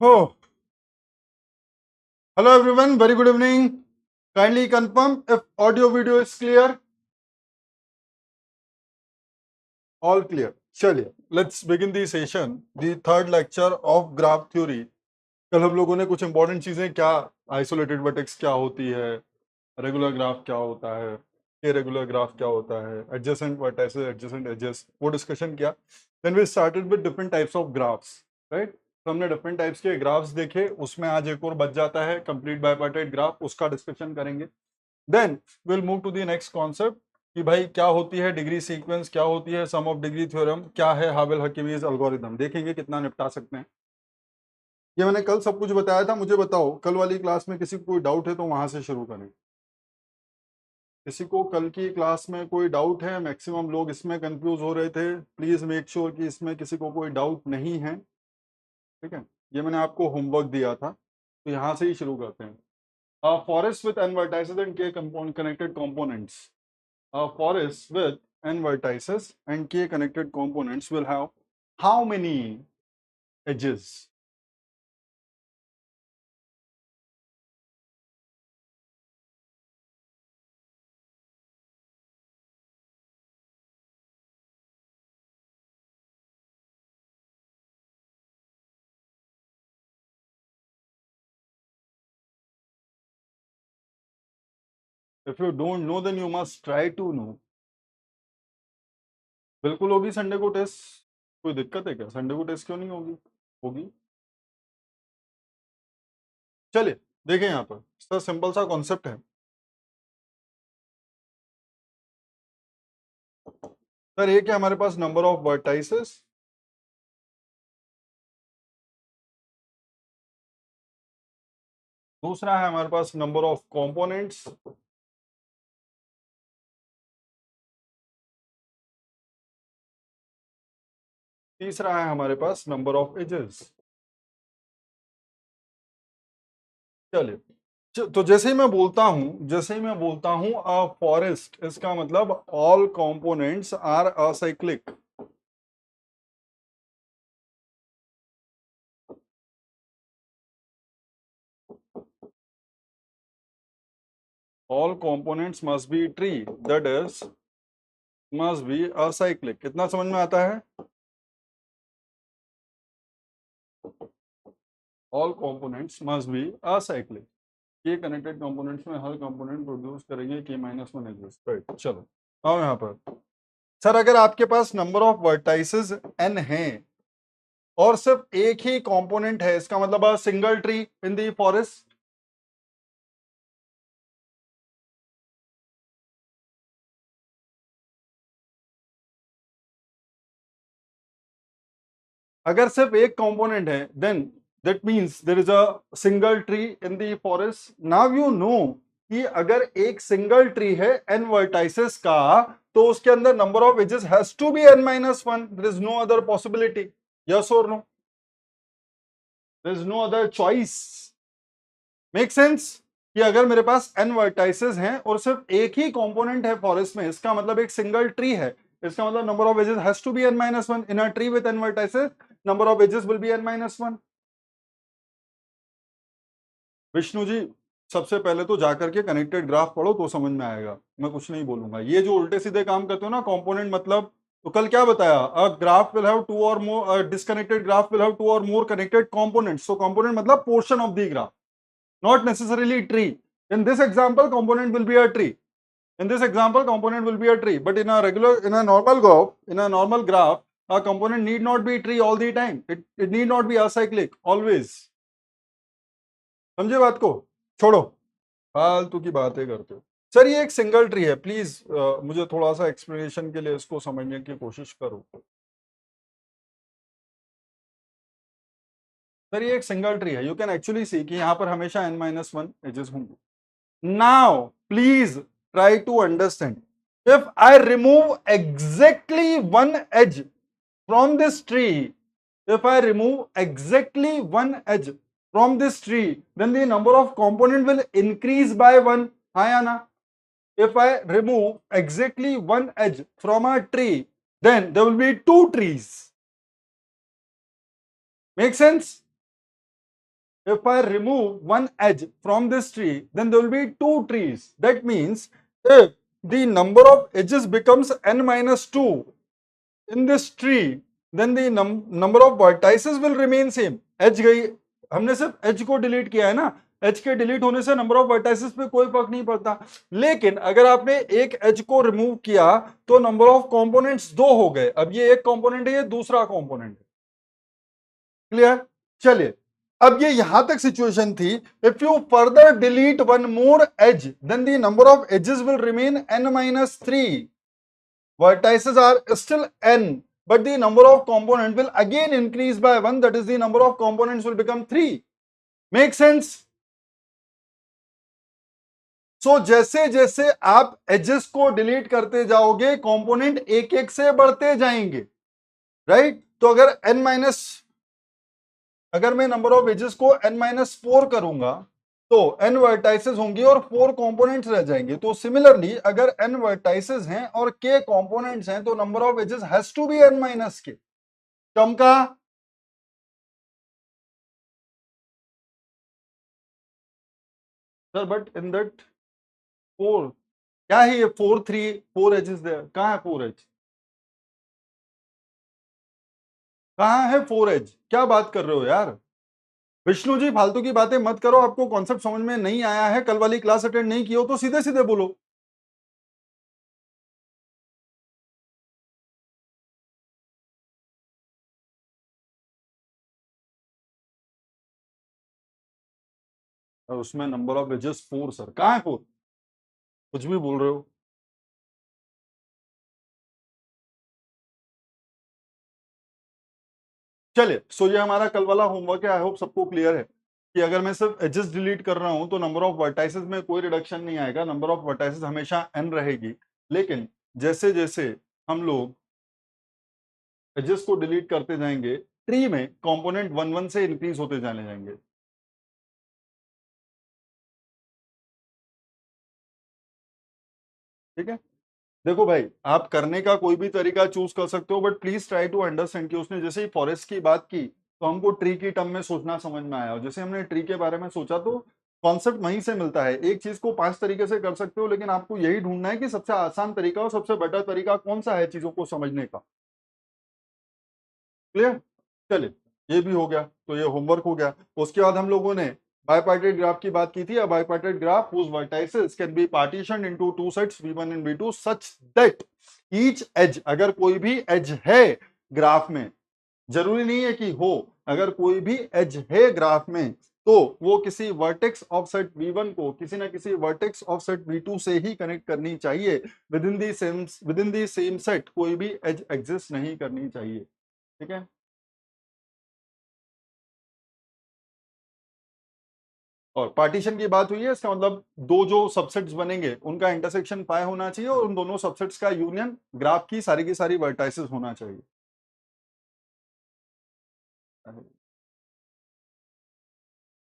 Oh, hello everyone. Very good evening. Kindly confirm if audio video is clear. All clear. चलिए, let's begin the session. The third lecture of graph theory. कल हम लोगों ने कुछ important चीजें क्या isolated vertex क्या होती है, रेगुलर ग्राफ क्या होता है, इरेगुलर ग्राफ क्या होता है, एडजेसेंट वर्टाइसेस, एडजेसेंट एजेस, वो डिस्कशन किया. Then we started with different types of graphs, right. तो हमने डिफरेंट टाइप्स के ग्राफ्स देखे, उसमें आज एक और बच जाता है कंप्लीट बाइपार्टाइट ग्राफ, उसका डिस्कशन करेंगे. Then will move to the next concept कि भाई क्या होती है डिग्री सीक्वेंस, क्या होती है सम ऑफ डिग्री थ्योरम, क्या है हावेल हकीमीज एल्गोरिथम, देखेंगे कितना निपटा सकते हैं. ये मैंने कल सब कुछ बताया था. मुझे बताओ कल वाली क्लास में किसी को कोई डाउट है तो वहां से शुरू करें. किसी को कल की क्लास में कोई डाउट है? मैक्सिमम लोग इसमें कंफ्यूज हो रहे थे. प्लीज मेक श्योर कि इसमें किसी को कोई डाउट नहीं है. ठीक है, ये मैंने आपको होमवर्क दिया था, तो यहाँ से ही शुरू करते हैं. Forest with n vertices and k connected components. Forest with n vertices and k connected components will have how many edges? If you don't know, then you must try to know. बिल्कुल होगी Sunday को test. कोई दिक्कत है क्या? Sunday को test क्यों नहीं होगी? होगी. चलिए देखें, यहाँ पर इसका सिंपल सा कॉन्सेप्ट है. सर एक है हमारे पास नंबर ऑफ वर्टाइसेस, दूसरा है हमारे पास नंबर ऑफ कंपोनेंट्स, तीसरा है हमारे पास नंबर ऑफ एजेस. चलिए, तो जैसे ही मैं बोलता हूं अ फॉरेस्ट, इसका मतलब all components are acyclic. All components must be tree, that is must be acyclic. कितना समझ में आता है? All components must be acyclic. के कनेक्टेड कंपोनेंट्स में हर कंपोनेंट प्रोड्यूस करेंगे के माइनस वन एजेस, राइट. चलो आओ यहाँ पर. सर अगर आपके पास नंबर ऑफ वर्टाइसेस n है और सिर्फ एक ही कंपोनेंट है, इसका मतलब single tree in the forest. अगर सिर्फ एक कंपोनेंट है, then that means there is a single tree in the forest. Now you know कि अगर एक सिंगल ट्री है एन वर्टाइसेस का, तो उसके अंदर number of edges has to be n minus one. There is no other possibility. Yes और no? There is no other choice. Make sense कि अगर मेरे पास n वर्टाइसेस हैं और सिर्फ एक ही कंपोनेंट है फॉरेस्ट में, इसका मतलब एक सिंगल ट्री है, इसका मतलब number of edges has to be n minus one. In a tree with n vertices, number of edges will be n minus one. Vishnu ji, सबसे पहले तो जाकर के कनेक्टेड ग्राफ पढ़ो तो समझ में आएगा, मैं कुछ नहीं बोलूंगा. ये जो उल्टे सीधे काम करते हो ना, कंपोनेंट मतलब, तो कल क्या बताया? A graph will have two or more, disconnected graph will have two or more connected components. So component मतलब portion of the graph, not necessarily tree. In this example, component will be a tree. In this example, component will be a tree. But in a normal graph, a component need not be tree all the time. It need not be acyclic always. समझे बात को? छोड़ो, फालतू की बातें करते हो. Sir ये एक सिंगल ट्री है, प्लीज मुझे थोड़ा सा एक्सप्लेनेशन के लिए इसको समझने की कोशिश करो. सर ये एक सिंगल ट्री है. यू कैन एक्चुअली सी कि यहाँ पर हमेशा n माइनस वन एजेस होंगे. Now, please try to understand. If I remove exactly one edge from this tree, if I remove exactly one edge from this tree, then the number of component will increase by one. हाँ या ना? If I remove exactly one edge from a tree, then there will be two trees. Make sense? if I remove one edge from this tree, then there will be two trees. That means if the number of edges becomes n minus 2 in this tree, then the number of vertices will remain same. Edge गई, हमने सिर्फ edge को delete किया है ना, H के delete होने से नंबर ऑफ वर्टाइसेस पे कोई फर्क नहीं पड़ता, लेकिन अगर आपने एक एच को रिमूव किया तो नंबर ऑफ कंपोनेंट्स दो हो गए. अब ये एक कंपोनेंट है, ये दूसरा कंपोनेंट है. क्लियर? चलिए, अब ये यहां तक सिचुएशन थी. If you further delete one more edge, then the number of edges will remain n-3. vertices are still n, but the number of components will again increase by 1, that is the number of components will become 3. Make sense? So जैसे जैसे आप edges को delete करते जाओगे, component एक एक से बढ़ते जाएंगे, राइट? तो अगर मैं नंबर ऑफ एजेस को n-4 करूंगा तो n वर्टाइसेस होंगी और 4 कंपोनेंट्स रह जाएंगे. तो सिमिलरली अगर n वर्टाइसेस हैं और k कंपोनेंट्स हैं तो number of edges has to be n-k. चमका? सर बट इन दैट 4 क्या है, ये 4 एजेस देयर. कहां है 4 एज? कहां है 4 एज? क्या बात कर रहे हो यार विष्णु जी, फालतू की बातें मत करो. आपको कॉन्सेप्ट समझ में नहीं आया है, कल वाली क्लास अटेंड नहीं की हो तो सीधे सीधे बोलो. और उसमें नंबर ऑफ एजेस 4. सर कहां है 4? कुछ भी बोल रहे हो. चलिए, सो ये हमारा कल वाला होमवर्क है. आई होप सबको क्लियर है कि अगर मैं सिर्फ एजेस डिलीट कर रहा हूं तो नंबर ऑफ वर्टाइसेस में कोई रिडक्शन नहीं आएगा. नंबर ऑफ वर्टाइसेस हमेशा n रहेगी, लेकिन जैसे जैसे हम लोग एजेस को डिलीट करते जाएंगे, ट्री में कंपोनेंट 1-1 से इंक्रीज होते जाने जाएंगे. ठीक है? देखो भाई, आप करने का कोई भी तरीका चूज कर सकते हो, but please try to understand कि उसने जैसे ही फॉरेस्ट की बात की तो हमको ट्री की टर्म में सोचना समझ में आया, और जैसे हमने ट्री के बारे में सोचा तो कॉन्सेप्ट वहीं से मिलता है. एक चीज को 5 तरीके से कर सकते हो, लेकिन आपको यही ढूंढना है कि सबसे आसान तरीका और सबसे बेटर तरीका कौन सा है चीजों को समझने का. क्लियर? चलिए, ये भी हो गया, तो ये होमवर्क हो गया. उसके बाद हम लोगों ने बाइपार्टेट ग्राफ की बात की थी. अब बाइपार्टेट graph whose vertices can be partitioned into two sets v1 and v2 such that each edge, अगर कोई भी एज है ग्राफ में, जरूरी नहीं है कि हो, अगर कोई भी एज है ग्राफ में तो वो किसी वर्टेक्स ऑफ सेट v1 को किसी ना किसी वर्टेक्स ऑफ सेट v2 से ही कनेक्ट करनी चाहिए. With in the same set कोई भी एज एग्जिस्ट नहीं करनी चाहिए. ठीक है? और पार्टीशन की बात हुई है, इसका मतलब दो जो सबसेट्स बनेंगे उनका इंटरसेक्शन पाई होना चाहिए और उन दोनों सबसेट्स का यूनियन ग्राफ की सारी वर्टाइसेस होना चाहिए.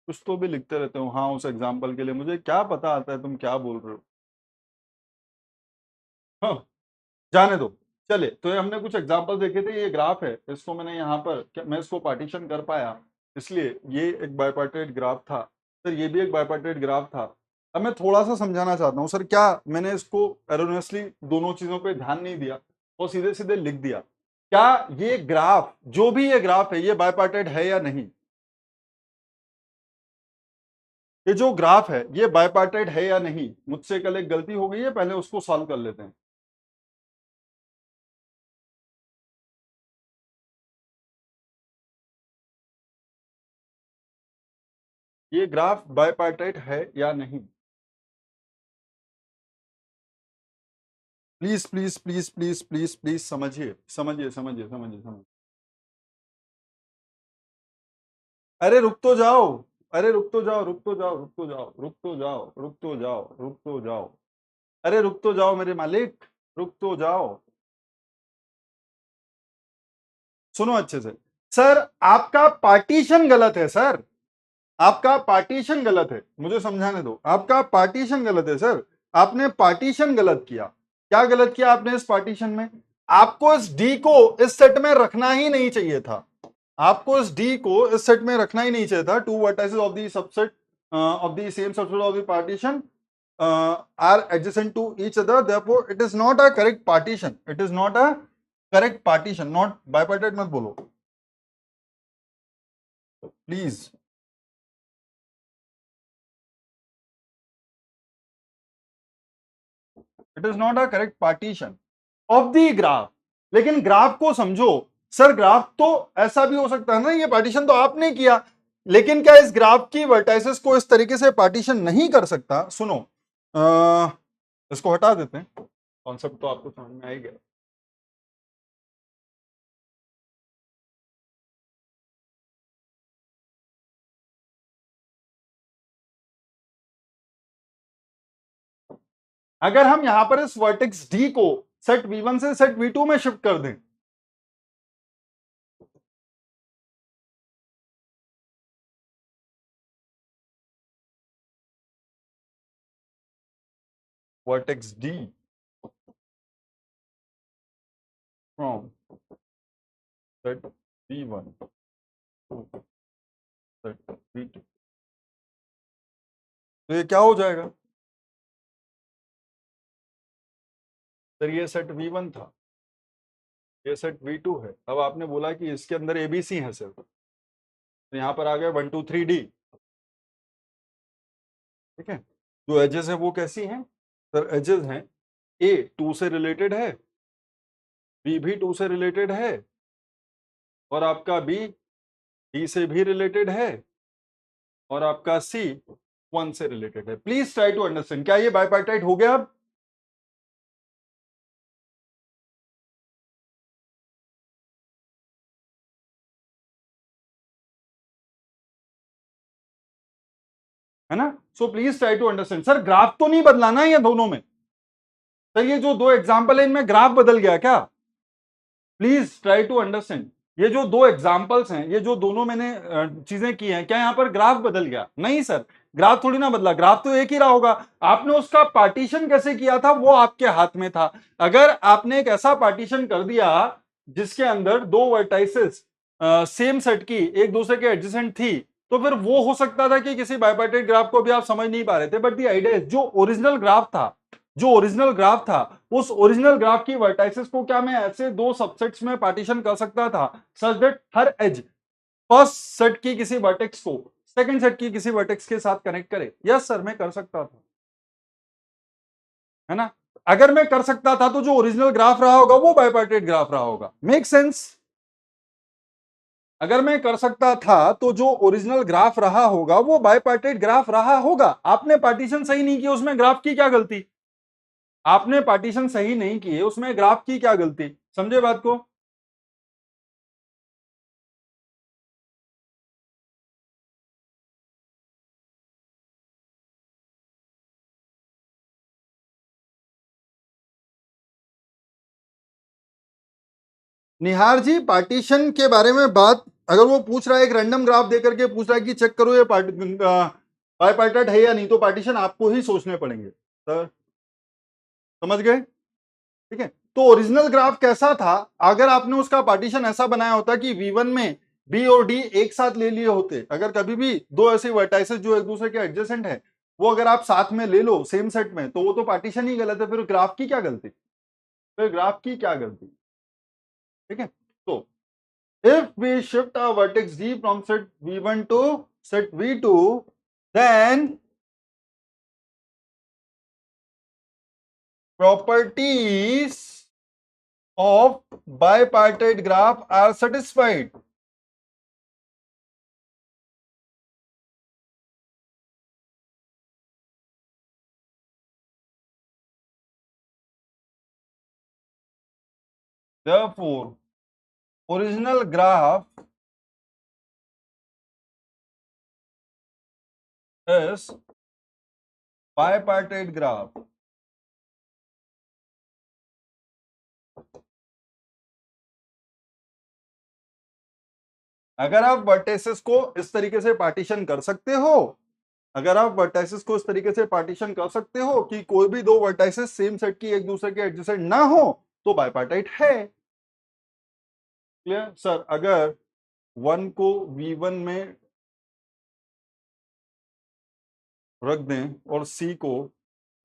कुछ तो भी लिखते रहते हो. हाँ, उस एग्जाम्पल के लिए मुझे क्या पता आता है तुम क्या बोल रहे हो. हाँ, जाने दो. चलिए, तो ये हमने कुछ एग्जाम्पल देखे थे. ये ग्राफ है, इसको मैंने यहाँ पर मैं इसको पार्टीशन कर पाया, इसलिए ये एक बाइपार्टेट ग्राफ था. सर ये भी एक बाइपार्टेट ग्राफ था. अब मैं थोड़ा सा समझाना चाहता हूँ. सर क्या मैंने इसको एरोनियसली दोनों चीजों पे ध्यान नहीं दिया और सीधे सीधे लिख दिया? क्या ये ग्राफ, जो भी ये ग्राफ है, ये बाइपार्टेट है या नहीं? ये जो ग्राफ है ये बाइपार्टेट है या नहीं? मुझसे कल एक गलती हो गई है, पहले उसको सॉल्व कर लेते हैं. ये ग्राफ बाइपार्टेट है या नहीं? Please please please please please please समझिए समझिए समझिए समझिए समझिए. अरे रुक तो जाओ. अरे रुक तो जाओ, रुक तो जाओ, रुक तो जाओ, रुक तो जाओ, रुक तो जाओ, रुक तो जाओ. अरे रुक तो जाओ मेरे मालिक, रुक तो जाओ. सुनो अच्छे से. सर आपका पार्टीशन गलत है. सर आपका पार्टीशन गलत है, मुझे समझाने दो. आपका पार्टीशन गलत है सर. आपने पार्टीशन गलत किया. क्या गलत किया आपने इस पार्टीशन में? आपको इस डी को इस सेट में रखना ही नहीं चाहिए था. आपको इस डी को इस सेट में रखना ही नहीं चाहिए था। Two vertices of the subset of the same subset of the partition are adjacent to each other, therefore it is not a correct partition, it is not a correct partition, not bipartite मत बोलो please. It is not a correct partition of the graph. लेकिन graph को समझो sir, graph तो ऐसा भी हो सकता है ना, ये पार्टीशन तो आपने किया, लेकिन क्या इस ग्राफ की वर्टाइसेस को इस तरीके से पार्टीशन नहीं कर सकता? सुनो, इसको हटा देते हैं, कॉन्सेप्ट तो आपको समझ में आ ही गया। अगर हम यहां पर इस वर्टेक्स डी को सेट V1 से सेट V2 में शिफ्ट कर दें, vertex D from set V1 to set V2, तो ये क्या हो जाएगा सर? ये सेट V1 था, ये सेट V2 है। अब आपने बोला कि इसके अंदर ABC है सिर्फ, तो यहां पर आ गया 1 2 3 D। ठीक है, जो एजेस है वो कैसी हैं सर? एजेस हैं A 2 से रिलेटेड है, B भी 2 से रिलेटेड है, और आपका B D से भी रिलेटेड है, और आपका C 1 से रिलेटेड है। प्लीज ट्राई टू अंडरस्टैंड, क्या ये बाइपार्टाइट हो गया? अब है ना? So please try to understand. Sir graph तो नहीं बदला ना ये दोनों में? सर ये जो दो एग्जांपल है इनमें ग्राफ बदल गया क्या? Please try to understand. ये जो दो एग्जांपल्स हैं, ये जो दोनों मैंने चीजें की हैं, क्या यहां पर ग्राफ बदल गया? नहीं सर, ग्राफ थोड़ी ना बदला, ग्राफ तो एक ही रहा होगा। आपने उसका पार्टीशन कैसे किया था वो आपके हाथ में था। अगर आपने एक ऐसा पार्टीशन कर दिया जिसके अंदर दो वर्टाइसेस सेम सेट की एक दूसरे के एडजेसेंट थी, तो फिर वो हो सकता था कि किसी बाइपार्टाइट ग्राफ को भी आप समझ नहीं पा रहे थे। बट द आइडिया जो ओरिजिनल ग्राफ था, जो ओरिजिनल ग्राफ था, उस ओरिजिनल ग्राफ की वर्टाइसेस को क्या मैं ऐसे दो सबसेट्स में पार्टीशन कर सकता था सच दैट हर एज फर्स्ट सेट की किसी वर्टेक्स को सेकंड सेट की किसी वर्टेक्स के साथ कनेक्ट करे? यस सर, मैं कर सकता था, है ना? अगर मैं कर सकता था तो जो ओरिजिनल ग्राफ रहा होगा वो बाइपार्टाइट ग्राफ रहा होगा। Make sense? अगर मैं कर सकता था तो जो ओरिजिनल ग्राफ रहा होगा वो बाइपार्टाइट ग्राफ रहा होगा। आपने पार्टीशन सही नहीं किया, उसमें ग्राफ की क्या गलती? आपने पार्टीशन सही नहीं किए, उसमें ग्राफ की क्या गलती? समझे बात को? निहार जी, पार्टीशन के बारे में बात अगर वो पूछ रहा है, एक रैंडम ग्राफ देकर के पूछ रहा है कि चेक करो ये बाइपार्टाइट है या नहीं, तो पार्टीशन आपको ही सोचने पड़ेंगे सर। समझ गए? ठीक है, तो ओरिजिनल ग्राफ कैसा था? अगर आपने उसका पार्टीशन ऐसा बनाया होता कि V1 में B और D एक साथ ले लिए होते, अगर कभी भी दो ऐसे वर्टाइसेस जो एक दूसरे के एडजेसेंट है वो अगर आप साथ में ले लो सेम सेट में, तो वो तो पार्टीशन ही गलत है। फिर ग्राफ की क्या गलती? फिर ग्राफ की क्या गलती? ठीक है, तो if we shift our vertex D from set V1 to set V2, then properties of bipartite graph are satisfied. Therefore, original graph is bipartite graph. अगर आप वर्टेसेस को इस तरीके से पार्टीशन कर सकते हो, अगर आप वर्टाइसेस को इस तरीके से पार्टीशन कर सकते हो कि कोई भी दो वर्टाइसेस सेम सेट की एक दूसरे के एडजेसेंट ना हो, तो बाइपार्टाइट है। Clear sir? अगर 1 को V1 में रख दें और C को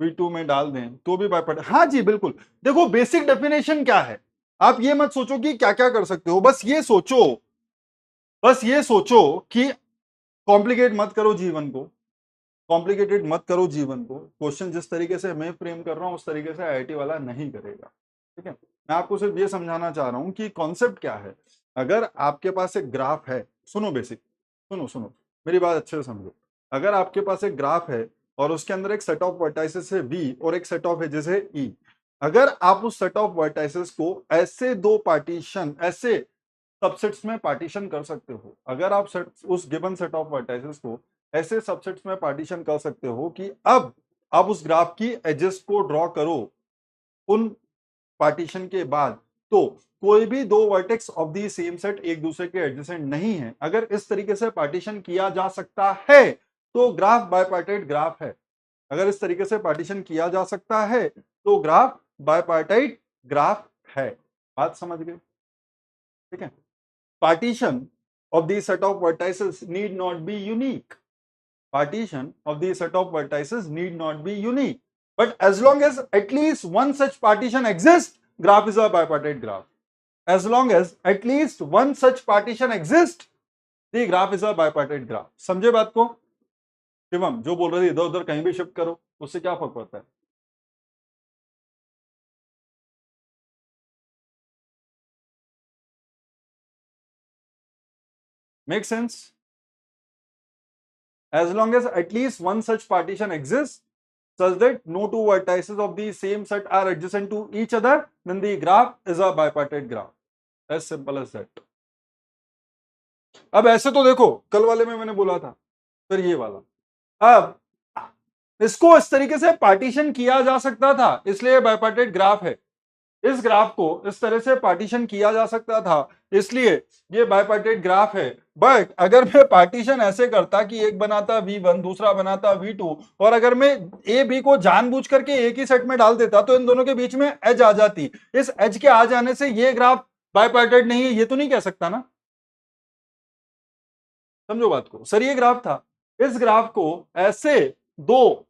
V2 में डाल दें तो भी बाइपार्टिट। हाँ जी बिल्कुल। देखो बेसिक डेफिनेशन क्या है, आप ये मत सोचो कि क्या क्या कर सकते हो, बस ये सोचो कि कॉम्प्लिकेट मत करो जीवन को, कॉम्प्लिकेटेड मत करो जीवन को। क्वेश्चन जिस तरीके से मैं फ्रेम कर रहा हूं उस तरीके से आईआईटी वाला नहीं करेगा, ठीक है। मैं आपको सिर्फ ये समझाना चाह रहा हूं कि कॉन्सेप्ट क्या है। अगर आपके पास एक ग्राफ है, सुनो बेसिक, सुनो सुनो, मेरी बात अच्छे से समझो। अगर आपके पास एक ग्राफ है और उसके अंदर एक सेट ऑफ वर्टाइसेस है वी और एक सेट ऑफ एजेस है ई, अगर आप उस सेट ऑफ वर्टाइसेस को ऐसे दो पार्टीशन, ऐसे सबसेट्स में पार्टीशन कर सकते हो, अगर आप उस गिवन सेट ऑफ वर्टाइसेस को ऐसे सबसेट्स में पार्टीशन कर सकते हो कि अब आप उस ग्राफ की एजेस को ड्रॉ करो उन पार्टीशन के बाद, तो कोई भी दो vertex of the same set एक दूसरे के एडजेसेंट नहीं है। अगर इस तरीके से पार्टीशन किया जा सकता है तो ग्राफ बाइपार्टाइट ग्राफ है। अगर इस तरीके से पार्टीशन किया जा सकता है तो ग्राफ बाइपार्टाइट ग्राफ है। बात समझ गए, ठीक है। Partition of the set of vertices need not be unique. Partition of the set of vertices need not be unique. But as long as at least one such partition exists, graph is a bipartite graph. As long as at least one such partition exists, the graph is a bipartite graph. समझे बात को? शिवम जो बोल रहे थे इधर उधर कहीं भी शिफ्ट करो, उससे क्या फर्क पड़ता है? Make sense? As long as at least one such partition exists, such that no two vertices of the same set are adjacent to each other, then the graph is a bipartite graph. As simple as that. अब ऐसे तो देखो, कल वाले में मैंने बोला था, फिर ये वाला। अब इसको इस तरीके से पार्टीशन किया जा सकता था, इसलिए बाइपार्टाइट ग्राफ है। इस ग्राफ को इस तरह से पार्टीशन किया जा सकता था, इसलिए ये बाइपार्टाइट ग्राफ है। बट अगर मैं पार्टीशन ऐसे करता कि एक बनाता V1 दूसरा बनाता V2, और अगर मैं ए बी को जानबूझ करके एक ही सेट में डाल देता तो इन दोनों के बीच में एज आ जाती। इस एज के आ जाने से ये ग्राफ बाइपार्टाइट नहीं है, ये तो नहीं कह सकता ना। समझो बात को, सर ये ग्राफ था, इस ग्राफ को ऐसे दो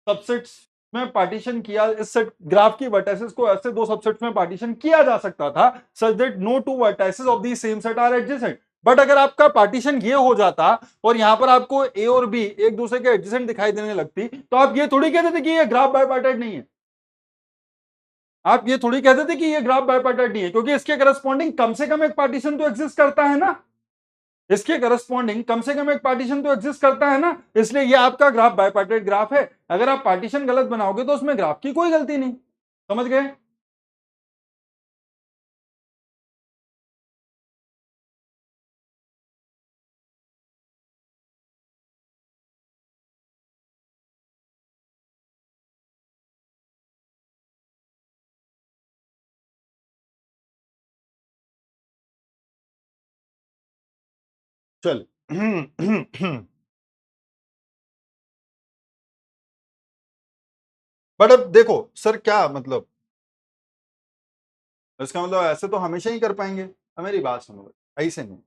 सबसेट्स में पार्टीशन किया, इस सेट ग्राफ की वर्टाइसेस को ऐसे दो सबसेट्स में पार्टीशन किया जा सकता था such that no two vertices of the same set are adjacent. But अगर आपका पार्टीशन ये हो जाता और यहां पर आपको ए और बी एक दूसरे के एडजेसेंट दिखाई देने लगती, तो आप ये थोड़ी कहते थे कि ये ग्राफ बाइपार्टाइट नहीं है। आप ये थोड़ी कहते थे कि ये ग्राफ बाइपार्टाइट नहीं है, क्योंकि इसके करस्पॉन्डिंग कम से कम एक पार्टीशन तो एग्जिस्ट करता है ना, इसके करस्पॉन्डिंग कम से कम एक पार्टीशन तो एग्जिस्ट करता है ना, इसलिए ये आपका ग्राफ बाइपार्टाइट ग्राफ है। अगर आप पार्टीशन गलत बनाओगे तो उसमें ग्राफ की कोई गलती नहीं। समझ गए? चल बट अब देखो सर क्या मतलब, इसका मतलब ऐसे तो हमेशा ही कर पाएंगे। अब मेरी बात सुनो, ऐसे नहीं।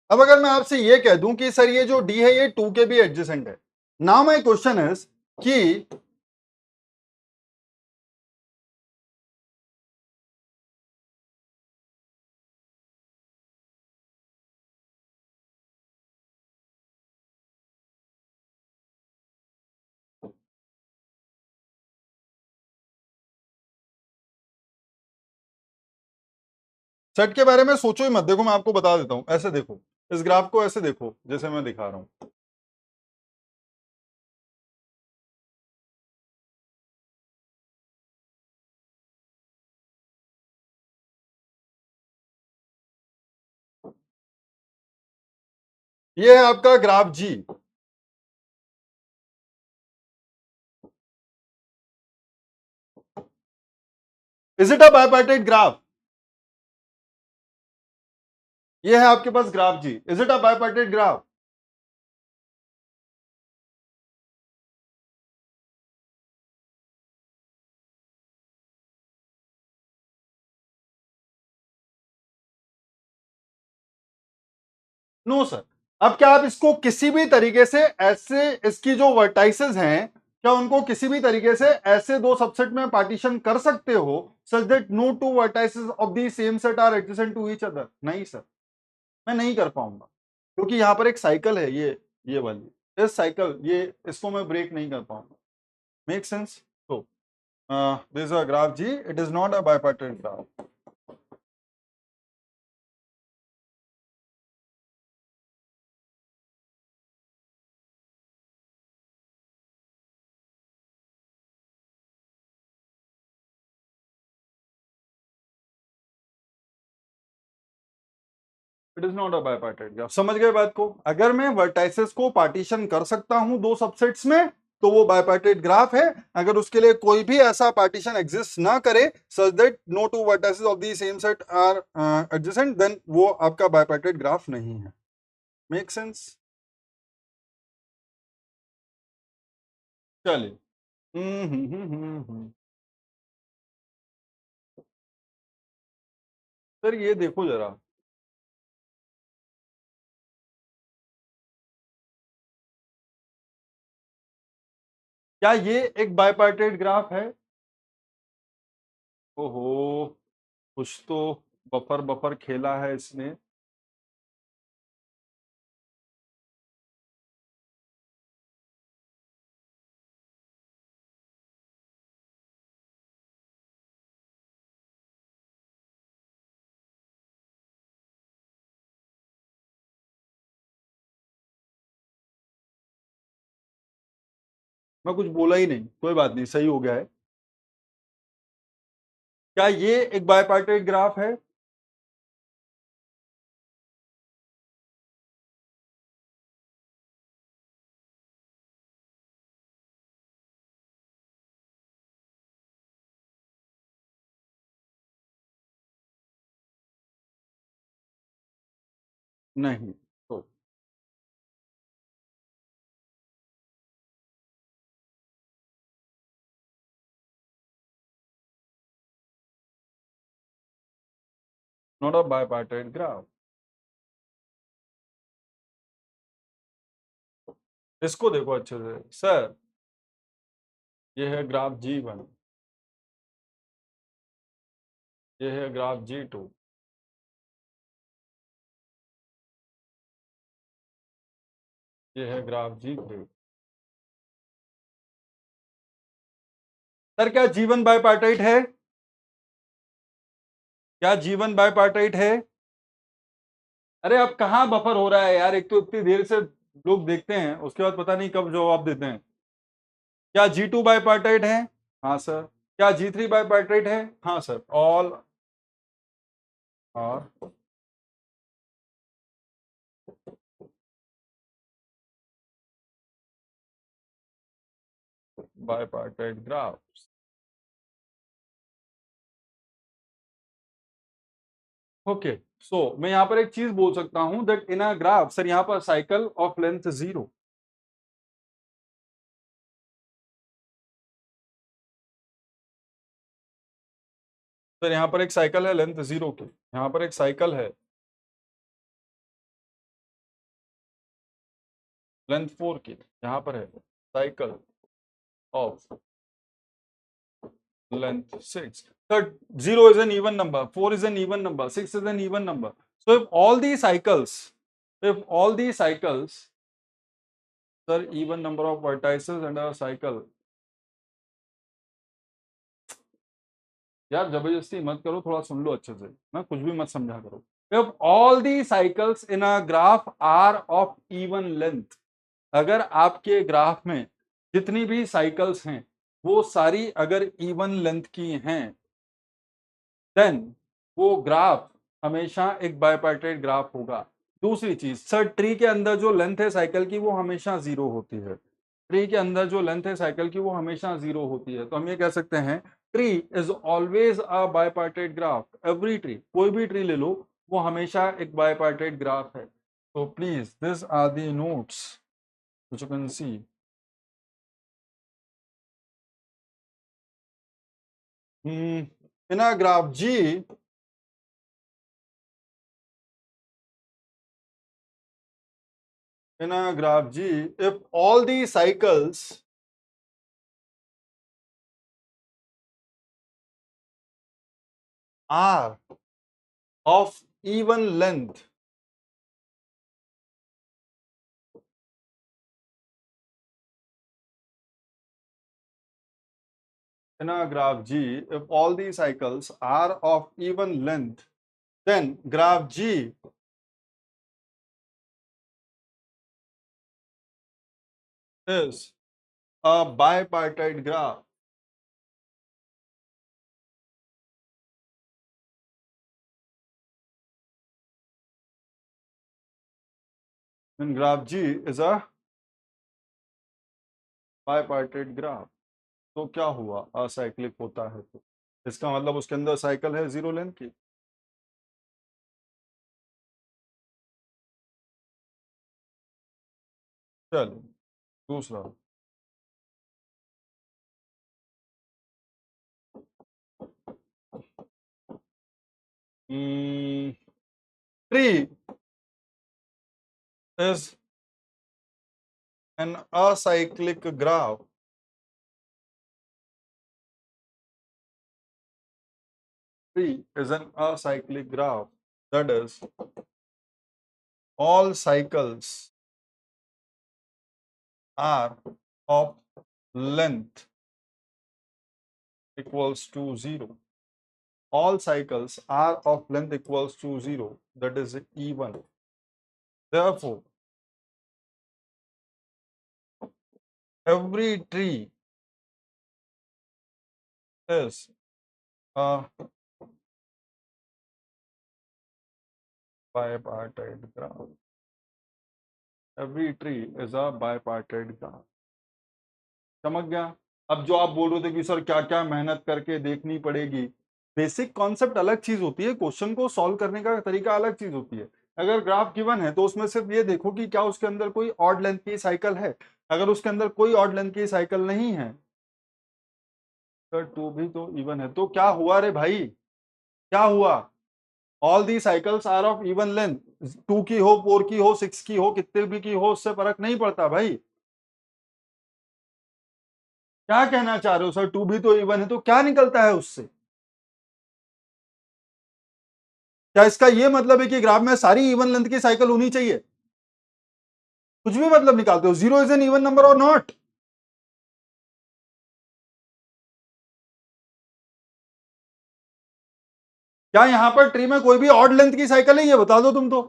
अब अगर मैं आपसे ये कह दूं कि सर ये जो डी है ये 2 के भी एडजेसेंट है, नाउ माय क्वेश्चन इज कि सेट के बारे में सोचो ही मत। देखो मैं आपको बता देता हूं, ऐसे देखो, इस ग्राफ को ऐसे देखो जैसे मैं दिखा रहा हूं। ये है आपका ग्राफ जी। Is it a bipartite graph? ये है आपके पास ग्राफ जी, is it a bipartite graph? No sir. अब क्या आप इसको किसी भी तरीके से ऐसे, इसकी जो वर्टाइसेस हैं, क्या उनको किसी भी तरीके से ऐसे दो सबसेट में पार्टीशन कर सकते हो such that no two vertices of the same set are adjacent to each other? नहीं सर, मैं नहीं कर पाऊंगा, क्योंकि यहां पर एक साइकिल है, ये वाली इस साइकिल, ये इसको मैं ब्रेक नहीं कर पाऊंगा। Make sense? तो दिस इज अ ग्राफ जी, it is not a bipartite graph. It is not a bipartite graph. समझ गए बात को? अगर मैं वर्टाइसेस को पार्टीशन कर सकता हूं दो सबसेट्स में, तो वो बाइपार्टेट ग्राफ है। अगर उसके लिए कोई भी ऐसा पार्टीशन एग्जिस्ट ना करे such that no two vertices of the same set are adjacent, then वो आपका बाइपार्टेट ग्राफ नहीं है। Make sense? चलिए। सर ये देखो जरा, क्या ये एक बाइपार्टेट ग्राफ है? ओहो, कुछ तो बफर बफर खेला है इसने। मैं कुछ बोला ही नहीं, कोई बात नहीं, सही हो गया है। क्या ये एक बाइपार्टेट ग्राफ है? नहीं। तो नॉट अ बाइपार्टेट ग्राफ। इसको देखो अच्छे से सर, ये है ग्राफ G1, ये है ग्राफ G2, ये है ग्राफ G3। सर क्या G1 बाइपार्टेट है? क्या G1 बाइपार्टेट है? अरे अब कहाँ बफर हो रहा है यार, एक तो इतनी देर से लोग देखते हैं, उसके बाद पता नहीं कब जवाब देते हैं। क्या G2 बाइपार्टेट है? हाँ सर। क्या G3 बाइपार्टेट है? हाँ sir. All are bipartite graph. Okay, so मैं यहां पर एक चीज बोल सकता हूं that in a graph, sir यहां पर साइकिल ऑफ लेंथ 0। सर यहां पर एक साइकिल है लेंथ 0 की, यहां पर एक साइकिल है लेंथ 4 की, यहां पर है cycle of length 6। Sir 0 is an even number, 4 is an even number, 6 is an even number. So if all these cycles, if all these cycles, sir, even number of vertices and a cycle, यार जबरदस्ती मत करो, थोड़ा सुन लो अच्छे से ना, कुछ भी मत समझा करो। If all the cycles in a graph are of even length, अगर आपके ग्राफ में जितनी भी साइकिल्स हैं वो सारी अगर इवन लेंथ की हैं, देन वो ग्राफ हमेशा एक बाइपार्टेट ग्राफ होगा। दूसरी चीज सर, ट्री के अंदर जो लेंथ है साइकिल की वो हमेशा 0 होती है। ट्री के अंदर जो लेंथ है साइकिल की वो हमेशा 0 होती है, तो हम ये कह सकते हैं tree is always a bipartite graph. Every tree, कोई भी ट्री ले लो, वो हमेशा एक बाइपार्टेट ग्राफ है। तो please this are the notes which you can see. In a graph G, in a graph G, if all the cycles are of even length, in a graph G, if all the cycles are of even length, then graph G is a bipartite graph. Then graph G is a bipartite graph. तो क्या हुआ? Acyclic होता है तो इसका मतलब उसके अंदर साइकिल है जीरो लेंथ की। चलो दूसरा, tree is an acyclic graph. Tree is an acyclic graph. That is, all cycles are of length equals to 0. All cycles are of length equals to 0. That is E1. Therefore, every tree is a bipartite graph. Every tree is a bipartite graph. समझ गया? अब जो आप बोल रहे थे कि sir क्या क्या मेहनत करके देखनी पड़ेगी, बेसिक कॉन्सेप्ट अलग चीज होती है, क्वेश्चन को सॉल्व करने का तरीका अलग चीज होती है। अगर ग्राफ गिवन है तो उसमें सिर्फ ये देखो कि क्या उसके अंदर कोई ऑड लेंथ की साइकिल है। अगर उसके अंदर कोई ऑड लेंथ की साइकिल नहीं है, सर टू भी तो इवन है, तो क्या हुआ रे भाई? क्या हुआ? All the cycles are of even length, 2 की हो, 4 की हो, 6 की हो, कितने भी की हो, उससे फर्क नहीं पड़ता भाई। क्या कहना चाह रहे हो सर? 2 भी तो इवन है, तो क्या निकलता है उससे? क्या इसका ये मतलब है कि ग्राफ में सारी इवन लेंथ की साइकिल होनी चाहिए? कुछ भी मतलब निकालते हो, zero is an even number और नॉट? क्या यहां पर ट्री में कोई भी ऑड लेंथ की साइकिल है? ये बता दो तुम तो।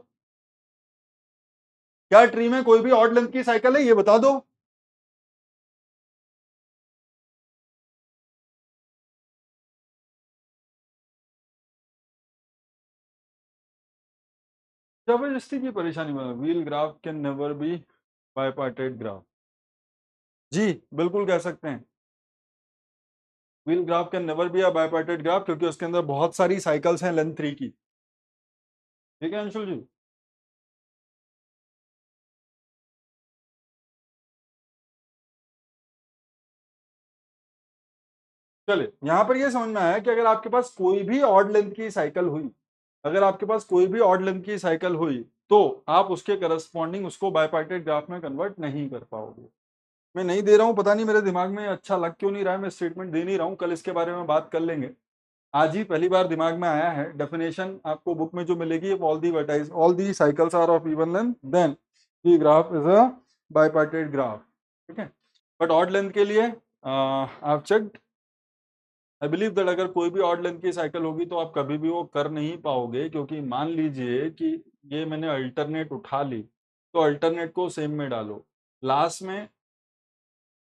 क्या ट्री में कोई भी ऑड लेंथ की साइकिल है? ये बता दो। जबरदस्ती की परेशानी में wheel graph can never be bipartite graph. जी बिल्कुल कह सकते हैं, wheel graph can never be a bipartite graph, क्योंकि उसके अंदर बहुत सारी साइकिल्स हैं लेंथ 3 की। ठीक है अंशुल जी? चलिए, यहां पर ये समझ में आया कि अगर आपके पास कोई भी ऑड लेंथ की साइकिल हुई, अगर आपके पास कोई भी ऑड लेंथ की साइकिल हुई, तो आप उसके करस्पॉन्डिंग उसको बाइपार्टेट ग्राफ में कन्वर्ट नहीं कर पाओगे। मैं नहीं दे रहा हूं, पता नहीं मेरे दिमाग में अच्छा लग क्यों नहीं रहा है, मैं स्टेटमेंट दे नहीं रहा हूं, कल इसके बारे में बात कर लेंगे। आज ही पहली बार दिमाग में आया है। डेफिनेशन आपको बुक में जो मिलेगी, all the cycles are of even length, then the graph is a bipartite graph. ठीक है, बट ऑड लेंथ के लिए आप चेक, आई बिलीव दैट अगर कोई भी ऑड लेंथ की साइकिल होगी तो आप कभी भी वो कर नहीं पाओगे, क्योंकि मान लीजिए कि ये मैंने अल्टरनेट उठा ली, तो अल्टरनेट को सेम में डालो, लास्ट में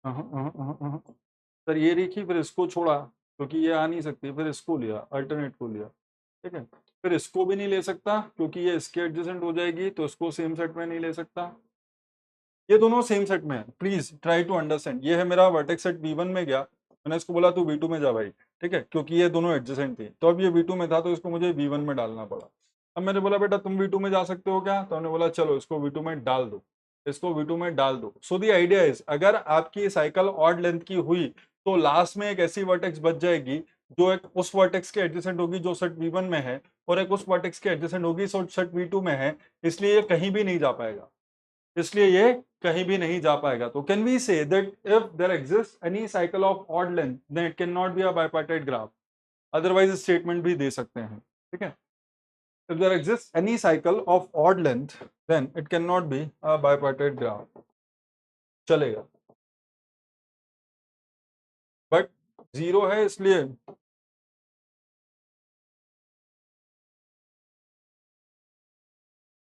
सर ये लिखी, फिर इसको छोड़ा क्योंकि ये आ नहीं सकती, फिर इसको लिया, अल्टरनेट को लिया। ठीक है, फिर इसको भी नहीं ले सकता क्योंकि ये इसके एडजेसेंट हो जाएगी, तो इसको सेम सेट में नहीं ले सकता। ये दोनों सेम सेट में है, प्लीज ट्राई टू अंडरस्टैंड। ये है मेरा वर्टेक्स सेट V1 में गया, मैंने इसको बोला तू V2 में जा भाई। ठीक है, क्योंकि ये दोनों एडजेसेंट थे, तो अब ये V2 में था तो इसको मुझे V1 में डालना पड़ा। अब मैंने बोला बेटा तुम V2 में जा सकते हो क्या? तो हमने बोला चलो इसको V2 में डाल दो, इसको V2 में डाल दो। सो द आइडिया इज, अगर आपकी साइकिल ऑड लेंथ की हुई तो लास्ट में एक ऐसी वर्टेक्स बच जाएगी जो एक उस वर्टेक्स के एडजेसेंट होगी जो सेट V1 में है, और एक उस वर्टेक्स के एडजेसेंट होगी जो सेट V2 में है, इसलिए ये कहीं भी नहीं जा पाएगा। इसलिए ये कहीं भी नहीं जा पाएगा। तो can we say that if there exist any cycle of odd length then it can not be a bipartite graph. Otherwise statement भी दे सकते हैं, ठीक है। If there exist any cycle of odd length then it can not be a bipartite graph, चलेगा। But zero है इसलिए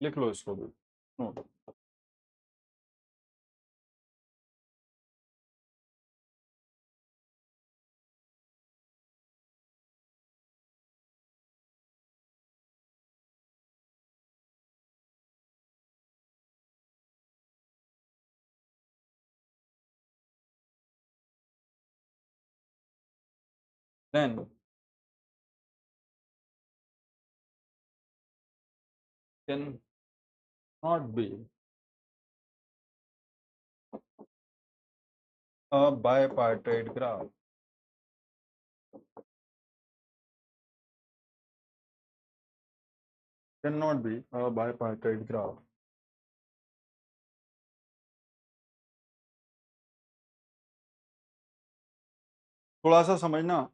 लिख लो इसको भी note. Then can not be a bipartite graph. Can not be a bipartite graph. थोड़ा सा समझना,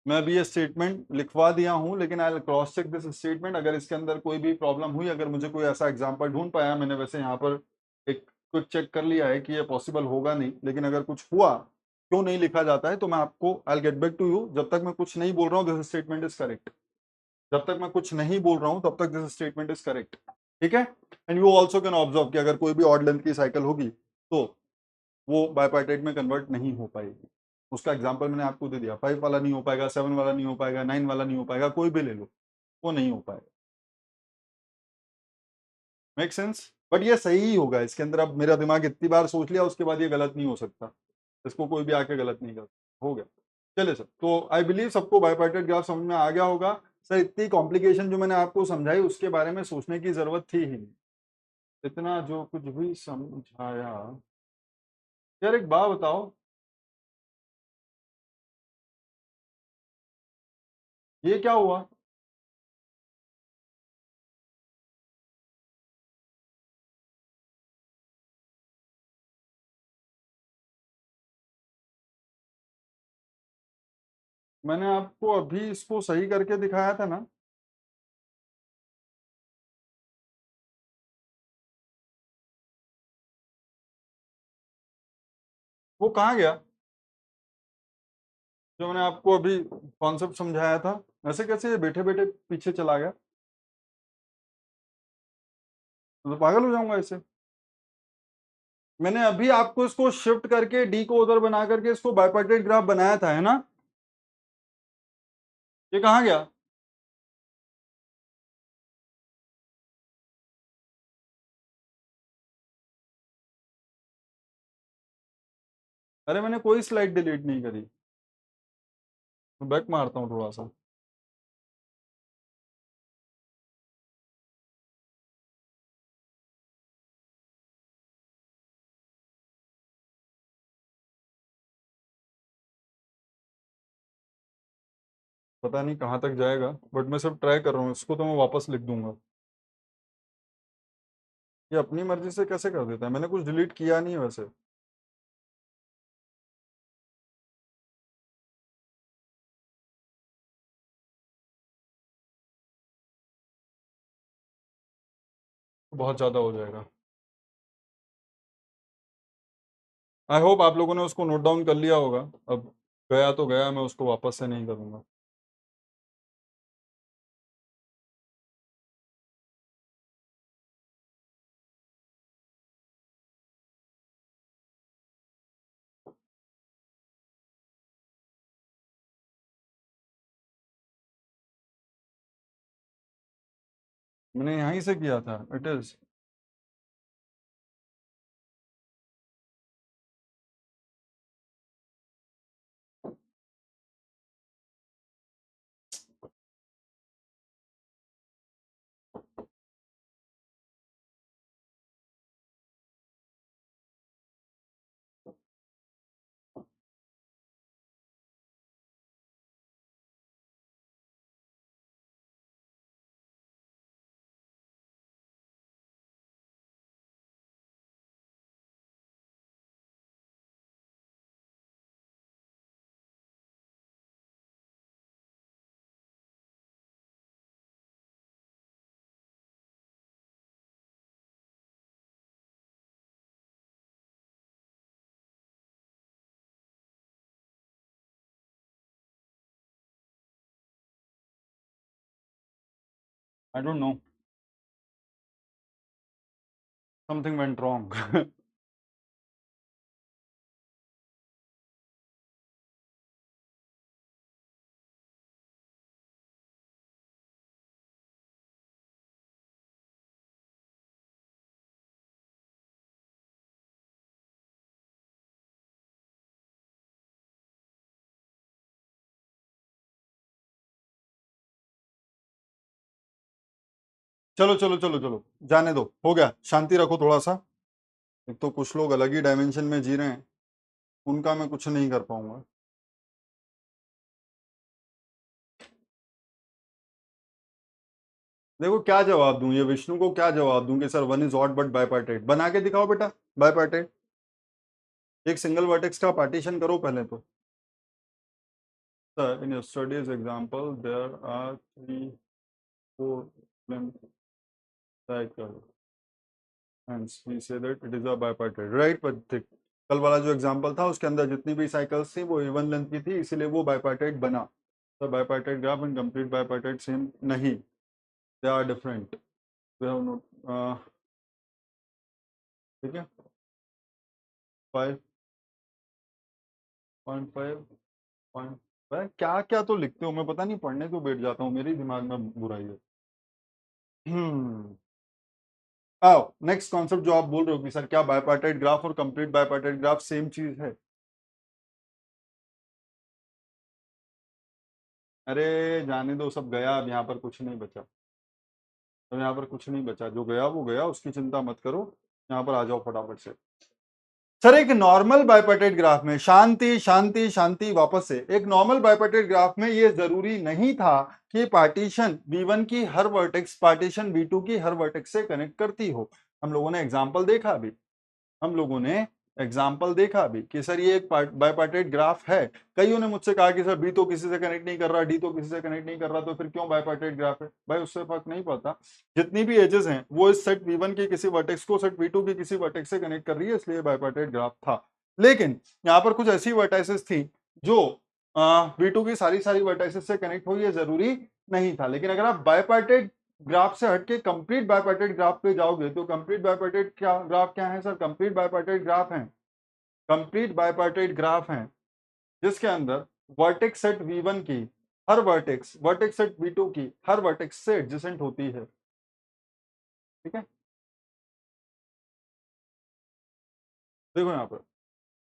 मैं अभी ये स्टेटमेंट लिखवा दिया हूं, लेकिन आई क्रॉस चेक दिस स्टेटमेंट। अगर इसके अंदर कोई भी प्रॉब्लम हुई, अगर मुझे कोई ऐसा एग्जांपल ढूंढ पाया, मैंने वैसे यहाँ पर एक क्विक चेक कर लिया है कि ये पॉसिबल होगा नहीं, लेकिन अगर कुछ हुआ क्यों नहीं लिखा जाता है तो मैं आपको I get back to you. जब तक मैं कुछ नहीं बोल रहा हूँ दिस स्टेटमेंट इज करेक्ट। जब तक मैं कुछ नहीं बोल रहा हूँ तब तक दिस स्टेटमेंट इज करेक्ट, ठीक है। And you also can observe कि अगर कोई भी ऑड लेंथ की साइकिल होगी तो वो बाइपार्टाइट में कन्वर्ट नहीं हो पाएगी। उसका एग्जांपल मैंने आपको दे दिया, 5 वाला नहीं हो पाएगा, 7 वाला नहीं हो पाएगा, 9 वाला नहीं हो पाएगा, कोई भी ले लो, वो नहीं हो पाएगा। Make sense. बट ये सही ही होगा इसके अंदर। अब मेरा दिमाग इतनी बार सोच लिया, उसके बाद ये गलत नहीं हो सकता। इसको कोई भी आके गलत नहीं कर, हो गया। चलिए सर, तो आई बिलीव सबको बाइपार्टाइट ग्राफ समझ में आ गया होगा। सर इतनी कॉम्प्लिकेशन जो मैंने आपको समझाई उसके बारे में सोचने की जरूरत थी ही नहीं। इतना जो कुछ भी समझाया। यार एक बात बताओ, ये क्या हुआ? मैंने आपको अभी इसको सही करके दिखाया था ना। वो कहाँ गया जो मैंने आपको अभी कॉन्सेप्ट समझाया था? ऐसे कैसे बैठे बैठे पीछे चला गया? तो पागल हो जाऊंगा इससे। मैंने अभी आपको इसको शिफ्ट करके डी को उधर बना करके इसको बाइपार्टेट ग्राफ बनाया था, है ना? ये कहाँ गया? अरे मैंने कोई स्लाइड डिलीट नहीं करी। मैं बैक मारता हूँ थोड़ा सा। पता नहीं कहाँ तक जाएगा, बट मैं सिर्फ ट्राई कर रहा हूँ। इसको तो मैं वापस लिख दूंगा। ये अपनी मर्जी से कैसे कर देता है? मैंने कुछ डिलीट किया नहीं है वैसे। बहुत ज़्यादा हो जाएगा। आई होप आप लोगों ने उसको नोट डाउन कर लिया होगा। अब गया तो गया, मैं उसको वापस से नहीं करूँगा। मैंने यहीं से किया था, it is. I don't know. Something went wrong. चलो चलो चलो चलो, जाने दो, हो गया, शांति रखो थोड़ा सा। एक तो कुछ लोग अलग ही डायमेंशन में जी रहे हैं, उनका मैं कुछ नहीं कर पाऊंगा। देखो क्या जवाब दूं, ये विष्णु को क्या जवाब दूं कि sir one is odd but bipartite? बना के दिखाओ बेटा बाइपार्टेट। एक सिंगल वर्टेक्स का पार्टीशन करो पहले तो। Sir in studies example there are 3 4 cycles hence we say that it is a bipartite, right? but कल वाला जो एग्जांपल था उसके अंदर जितनी भी साइकिल्स थी वो इवन लेंथ की थी, इसीलिए वो बाइपार्टेट बना। तो बाइपार्टेट ग्राफ एंड कंप्लीट बाइपार्टेट सेम नहीं, दे आर डिफरेंट। ठीक है, 5.5 क्या क्या तो लिखते हो, मैं पता नहीं पढ़ने क्यों बैठ जाता हूँ, मेरे दिमाग में बुराई है। आओ नेक्स्ट कॉन्सेप्ट जो आप बोल रहे हो कि सर क्या बाइपार्टाइट ग्राफ और कंप्लीट बाइपार्टाइट ग्राफ सेम चीज है? अरे जाने दो, सब गया, अब यहाँ पर कुछ नहीं बचा। अब यहाँ पर कुछ नहीं बचा, जो गया वो गया, उसकी चिंता मत करो। यहाँ पर आ जाओ फटाफट से। सर एक नॉर्मल बाइपार्टाइट ग्राफ में, शांति शांति शांति, वापस से, एक नॉर्मल बाइपार्टाइट ग्राफ में ये जरूरी नहीं था कि पार्टीशन V1 की हर वर्टेक्स पार्टीशन V2 की हर वर्टेक्स से कनेक्ट करती हो। हम लोगों ने एग्जांपल देखा अभी, हम लोगों ने एग्जाम्पल देखा अभी कि सर ये एक बाइपार्टेट ग्राफ है। कईयों ने मुझसे कहा कि सर बी तो किसी से कनेक्ट नहीं कर रहा, डी तो किसी से कनेक्ट नहीं कर रहा, तो फिर क्यों बाइपार्टेट ग्राफ है? भाई उससे फर्क नहीं पड़ता, जितनी भी एजेस हैं वो इस सेट V1 के किसी वर्टेक्स को सेट V2 के किसी वर्टेक्स से कनेक्ट कर रही है, इसलिए बाइपार्टेट ग्राफ था। लेकिन यहाँ पर कुछ ऐसी वर्टाइसेस थी जो V2 की सारी सारी वर्टाइसेस से कनेक्ट हुई, है जरूरी नहीं था। लेकिन अगर आप बाइपार्टेट ग्राफ से हटके कंप्लीट बाइपार्टेट ग्राफ पे जाओगे तो कंप्लीट बाइपार्टेट क्या ग्राफ क्या है? सर कंप्लीट बाइपार्टेट ग्राफ है, कंप्लीट बाइपार्टेट ग्राफ है जिसके अंदर वर्टेक्स सेट V1 की हर वर्टेक्स वर्टेक्स सेट V2 की हर वर्टेक्स से एडजेसेंट होती है। ठीक है, देखो यहाँ पर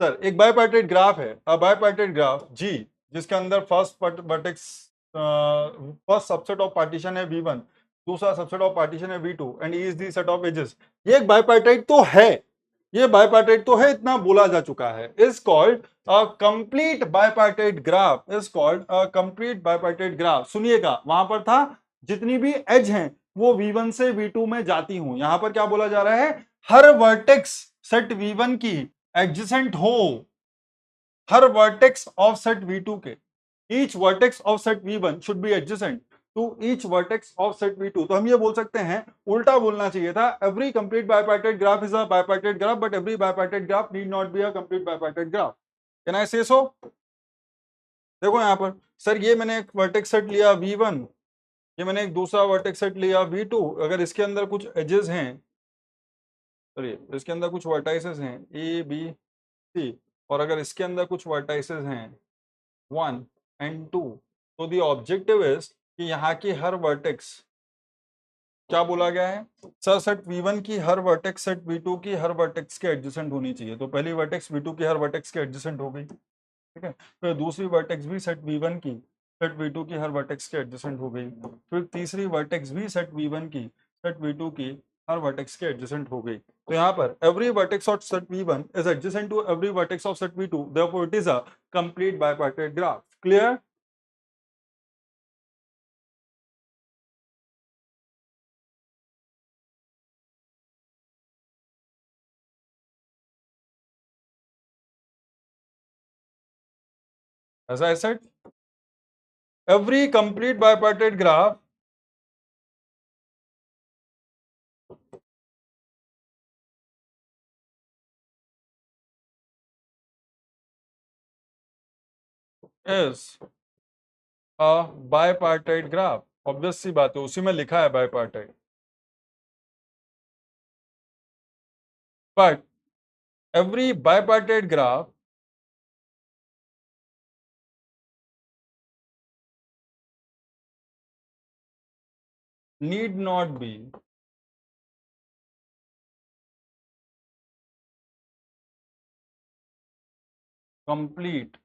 सर एक बाइपार्टेट ग्राफ है, बाइपार्टेट ग्राफ जी, जिसके अंदर first vertex first subset of partition है V1, दूसरा सबसेट ऑफ पार्टीशन है V2 and E is the set of edges. ये एक बाइपार्टेट तो है, ये बाइपार्टेट तो है, इतना बोला जा चुका है। Is called a complete bipartite graph, is called a complete bipartite graph. सुनिएगा, वहां पर था जितनी भी एज हैं वो V1 से V2 में जाती हूं। यहां पर क्या बोला जा रहा है? हर वर्टेक्स सेट V1 की एडजेसेंट हो, हर वर्टेक्स ऑफ सेट V2 के, each vertex of set V1 should be adjacent to each vertex of set V2। तो हम ये बोल सकते हैं, उल्टा बोलना चाहिए था, every complete bipartite graph is a bipartite graph but every bipartite graph need not be a complete bipartite graph. Can I say so? देखो यहाँ पर सर ये मैंने एक वर्टेक्स सेट लिया V1, ये मैंने एक दूसरा वर्टेक्स सेट लिया V2, अगर इसके अंदर कुछ एजेस हैं, सॉरी इसके अंदर कुछ वर्टाइसेस हैं A B C, और अगर इसके अंदर कुछ वर्टाइसेस हैं 1 and 2, तो दी ऑब्जेक्टिव इज कि यहाँ की हर वर्टेक्स, क्या बोला गया है सर, सेट V1 की हर वर्टेक्स सेट V2 की हर वर्टेक्स के एडजेसेंट होनी चाहिए। तो पहली वर्टेक्स V2 की हर वर्टेक्स के एडजेसेंट हो गई, ठीक है, फिर दूसरी वर्टेक्स भी सेट V1 की सेट V2 की हर वर्टेक्स के एडजेसेंट हो गई, फिर तीसरी वर्टेक्स भी सेट V1 की सेट V2 की हर वर्टेक्स के एडजेसेंट हो गई। तो यहाँ पर every vertex of set V1 is adjacent to every vertex of set V2, therefore it is a complete bipartite graph. Clear? As I said, every complete bipartite graph is a bipartite graph. Obvious सी बात है, उसी में लिखा है bipartite. But every bipartite graph need not be complete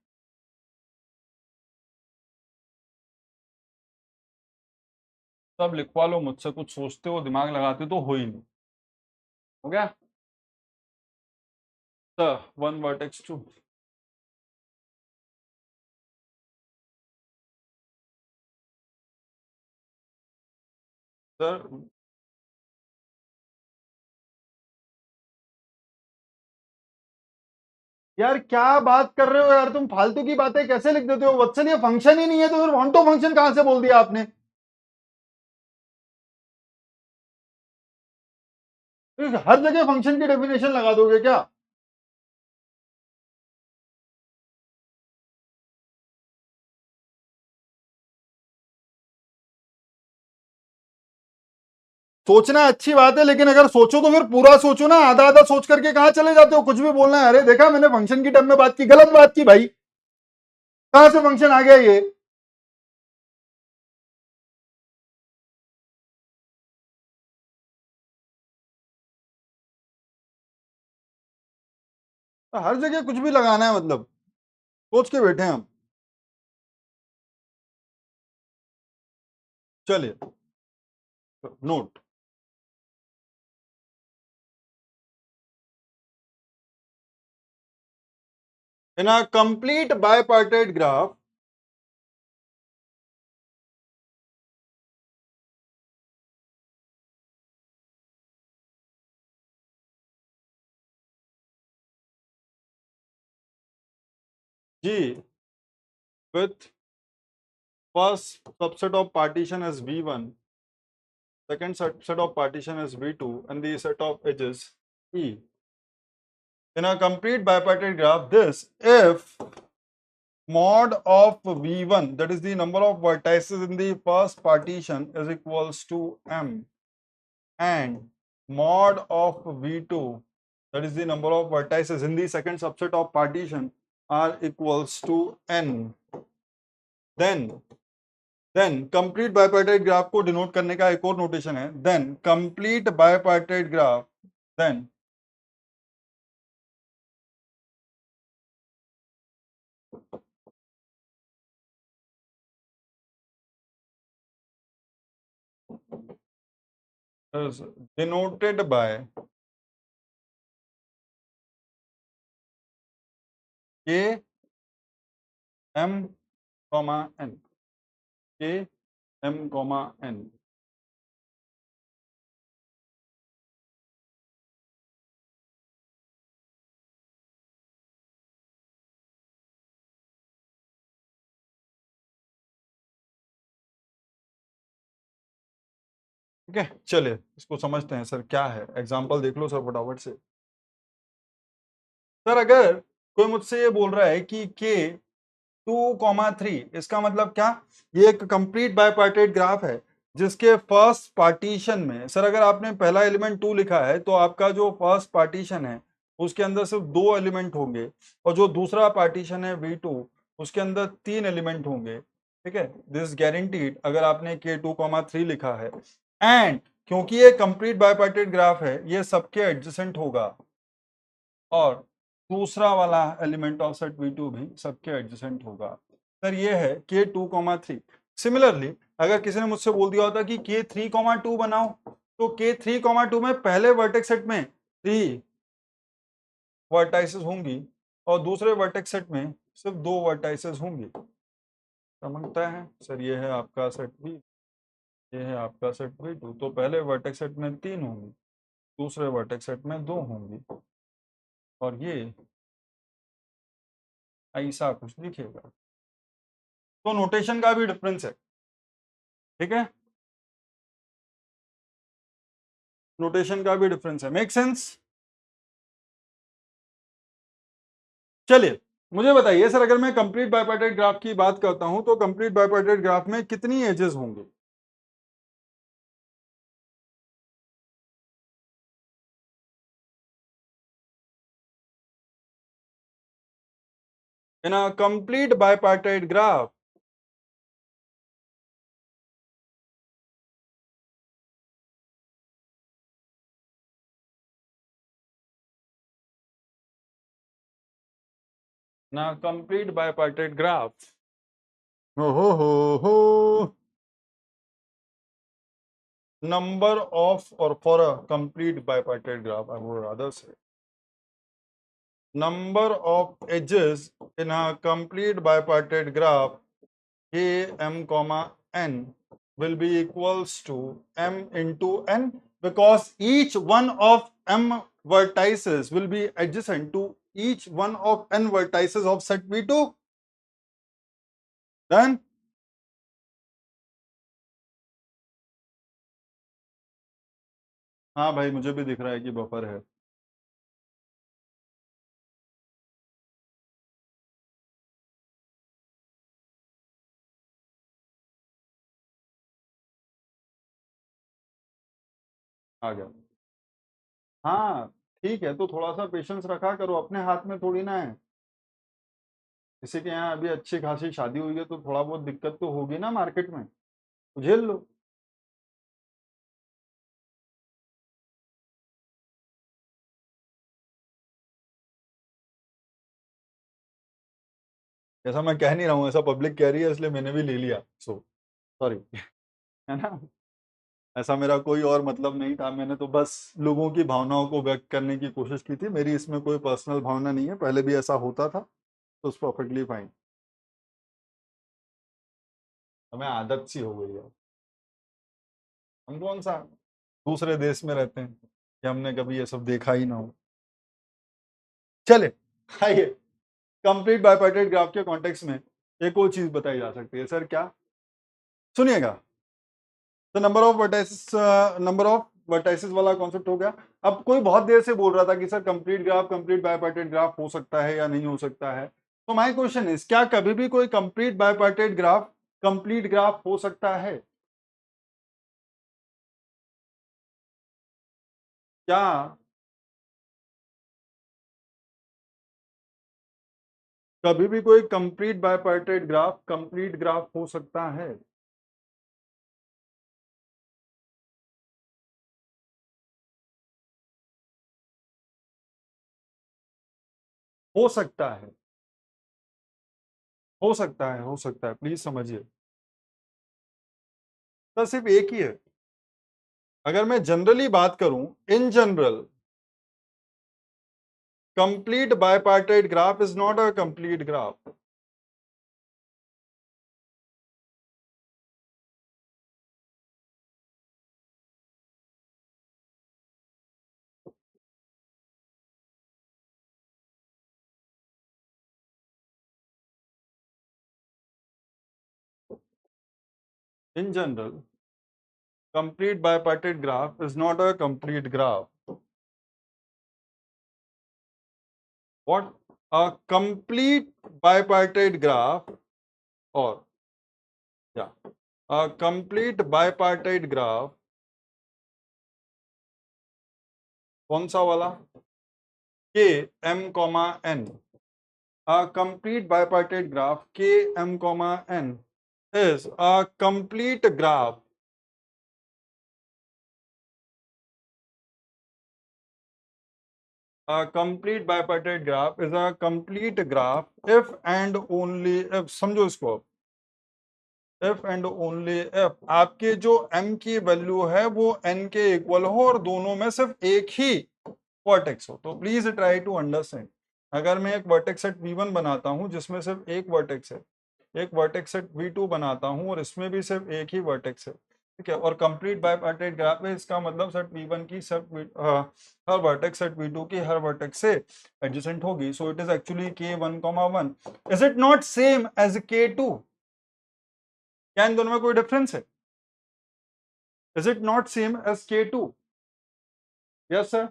सब लिखवा लो मुझसे, कुछ सोचते हो दिमाग लगाते तो हो ही नहीं। हो गया सर, 1 vertex 2। सर यार क्या बात कर रहे हो यार, तुम फालतू की बातें कैसे लिख देते हो वत्सल, ये फंक्शन ही नहीं है तो फिर वन टू फंक्शन कहां से बोल दिया आपने? तो हर जगह फंक्शन की डेफिनेशन लगा दोगे क्या? सोचना अच्छी बात है, लेकिन अगर सोचो तो फिर पूरा सोचो ना, आधा आधा सोच करके कहां चले जाते हो, कुछ भी बोलना है। अरे देखा, मैंने फंक्शन की टर्म में बात की, गलत बात की भाई, कहां से फंक्शन आ गया ये? हर जगह कुछ भी लगाना है मतलब, सोच के बैठे हैं हम। चलिए, note, in a complete बायपार्टाइट graph G with first subset of partition as V1, second subset of partition as V2, and the set of edges E. In a complete bipartite graph, this if mod of V1, that is the number of vertices in the first partition, is equals to M, and mod of V2, that is the number of vertices in the second subset of partition, are equals to N, then complete bipartite graph को denote करने का एक और notation है, then complete bipartite graph, then is denoted by K M comma N, K M comma N। ठीक है, चलिए इसको समझते हैं। सर क्या है, एग्जाम्पल देख लो सर फटाफट से। सर अगर कोई मुझसे ये बोल रहा है कि के 2,3, इसका मतलब क्या? ये एक कंप्लीट बायपार्टाइट ग्राफ है जिसके फर्स्ट पार्टीशन में, सर अगर आपने पहला एलिमेंट 2 लिखा है तो आपका जो फर्स्ट पार्टीशन है उसके अंदर सिर्फ 2 एलिमेंट होंगे, और जो दूसरा पार्टीशन है V2 उसके अंदर 3 एलिमेंट होंगे। ठीक है, दिस गारंटीड अगर आपने K2,3 लिखा है। एंड क्योंकि ये कंप्लीट बायपार्टाइट ग्राफ है, ये सबके एडजेसेंट होगा, और दूसरा वाला एलिमेंट ऑफ सेट V2 भी सबके एडजेसेंट होगा। सर ये है K2,3। सिमिलरली अगर किसी ने मुझसे बोल दिया होता कि K3,2 बनाओ, तो K3,2 में पहले वर्टेक्स सेट में 3 वर्टाइसेस होंगी और दूसरे वर्टेक्स सेट में सिर्फ 2 वर्टाइसेस होंगी। समझता है सर? ये है आपका सेट V, ये है आपका सेट V2। तो पहले वर्टेक्स सेट में 3 होंगी, दूसरे वर्टेक्स सेट में 2 होंगी, और ये ऐसा कुछ दिखेगा। तो नोटेशन का भी डिफरेंस है। ठीक है, नोटेशन का भी डिफरेंस है। Make sense? चलिए मुझे बताइए सर, अगर मैं कंप्लीट बायपार्टाइट ग्राफ की बात करता हूं तो कंप्लीट बायपार्टाइट ग्राफ में कितनी एजेस होंगे? in a complete bipartite graph, in a complete bipartite graph, number of, or for a complete bipartite graph, I would rather say, number of edges in a complete bipartite graph a m comma n will be equals to m into n, because each one of m vertices will be adjacent to each one of n vertices of set V2. Done? हाँ भाई, मुझे भी दिख रहा है कि buffer है। आ गया। हाँ ठीक है, तो थोड़ा सा पेशेंस रखा करो, अपने हाथ में थोड़ी ना है। किसी के यहाँ अभी अच्छी खासी शादी हुई है तो थोड़ा बहुत दिक्कत तो होगी ना मार्केट में, तो झेल लो। ऐसा मैं कह नहीं रहा हूँ, ऐसा पब्लिक कह रही है इसलिए मैंने भी ले लिया, सो सॉरी। है ना, ऐसा मेरा कोई और मतलब नहीं था, मैंने तो बस लोगों की भावनाओं को व्यक्त करने की कोशिश की थी, मेरी इसमें कोई पर्सनल भावना नहीं है, पहले भी ऐसा होता था, तो उस परफेक्टली फाइन। हमें आदत सी हो गई है। हम कौन सा दूसरे देश में रहते हैं कि हमने कभी ये सब देखा ही ना हो। चले आइए, कंप्लीट बाइपार्टाइट ग्राफ के कॉन्टेक्स्ट में एक और चीज बताई जा सकती है। सर क्या? सुनिएगा, तो नंबर ऑफ वर्टाइसेस वाला कॉन्सेप्ट हो गया। अब कोई बहुत देर से बोल रहा था कि sir complete graph, complete bipartite graph हो सकता है या नहीं हो सकता है, तो माय क्वेश्चन इज, क्या कभी भी कोई complete bipartite graph complete graph हो सकता है? क्या कभी भी कोई complete bipartite graph complete graph हो सकता है? हो सकता है, हो सकता है, हो सकता है, प्लीज समझिए। तो सिर्फ एक ही है। अगर मैं जनरली बात करूं, in general, complete bipartite graph is not a complete graph. In general, complete bipartite graph is not a complete graph. What a complete bipartite graph, or yeah, a complete bipartite graph, कौन सा वाला? K m comma n. A complete bipartite graph K m comma n is a complete graph. A complete bipartite graph is a complete graph if and only if, समझो इसको, if and only if आपके जो m की value है वो n के equal हो और दोनों में सिर्फ एक ही वर्टेक्स हो। तो प्लीज ट्राई टू अंडरस्टैंड, अगर मैं एक वर्टेक्स सेट V1 बनाता हूं जिसमें सिर्फ एक वर्टेक्स है, एक वर्टेक्स सेट V2 बनाता हूं और इसमें भी सिर्फ एक ही वर्टेक्स है, ठीक है, और कंप्लीट बाइपार्टाइट ग्राफ है, इसका मतलब सेट V1 की हर वर्टेक्स सेट V2 की हर वर्टेक्स से एडजेसेंट होगी। So it is actually K1,1। Is it not same as K2? क्या इन दोनों में कोई डिफरेंस है? Is it not same as K2? Yes sir,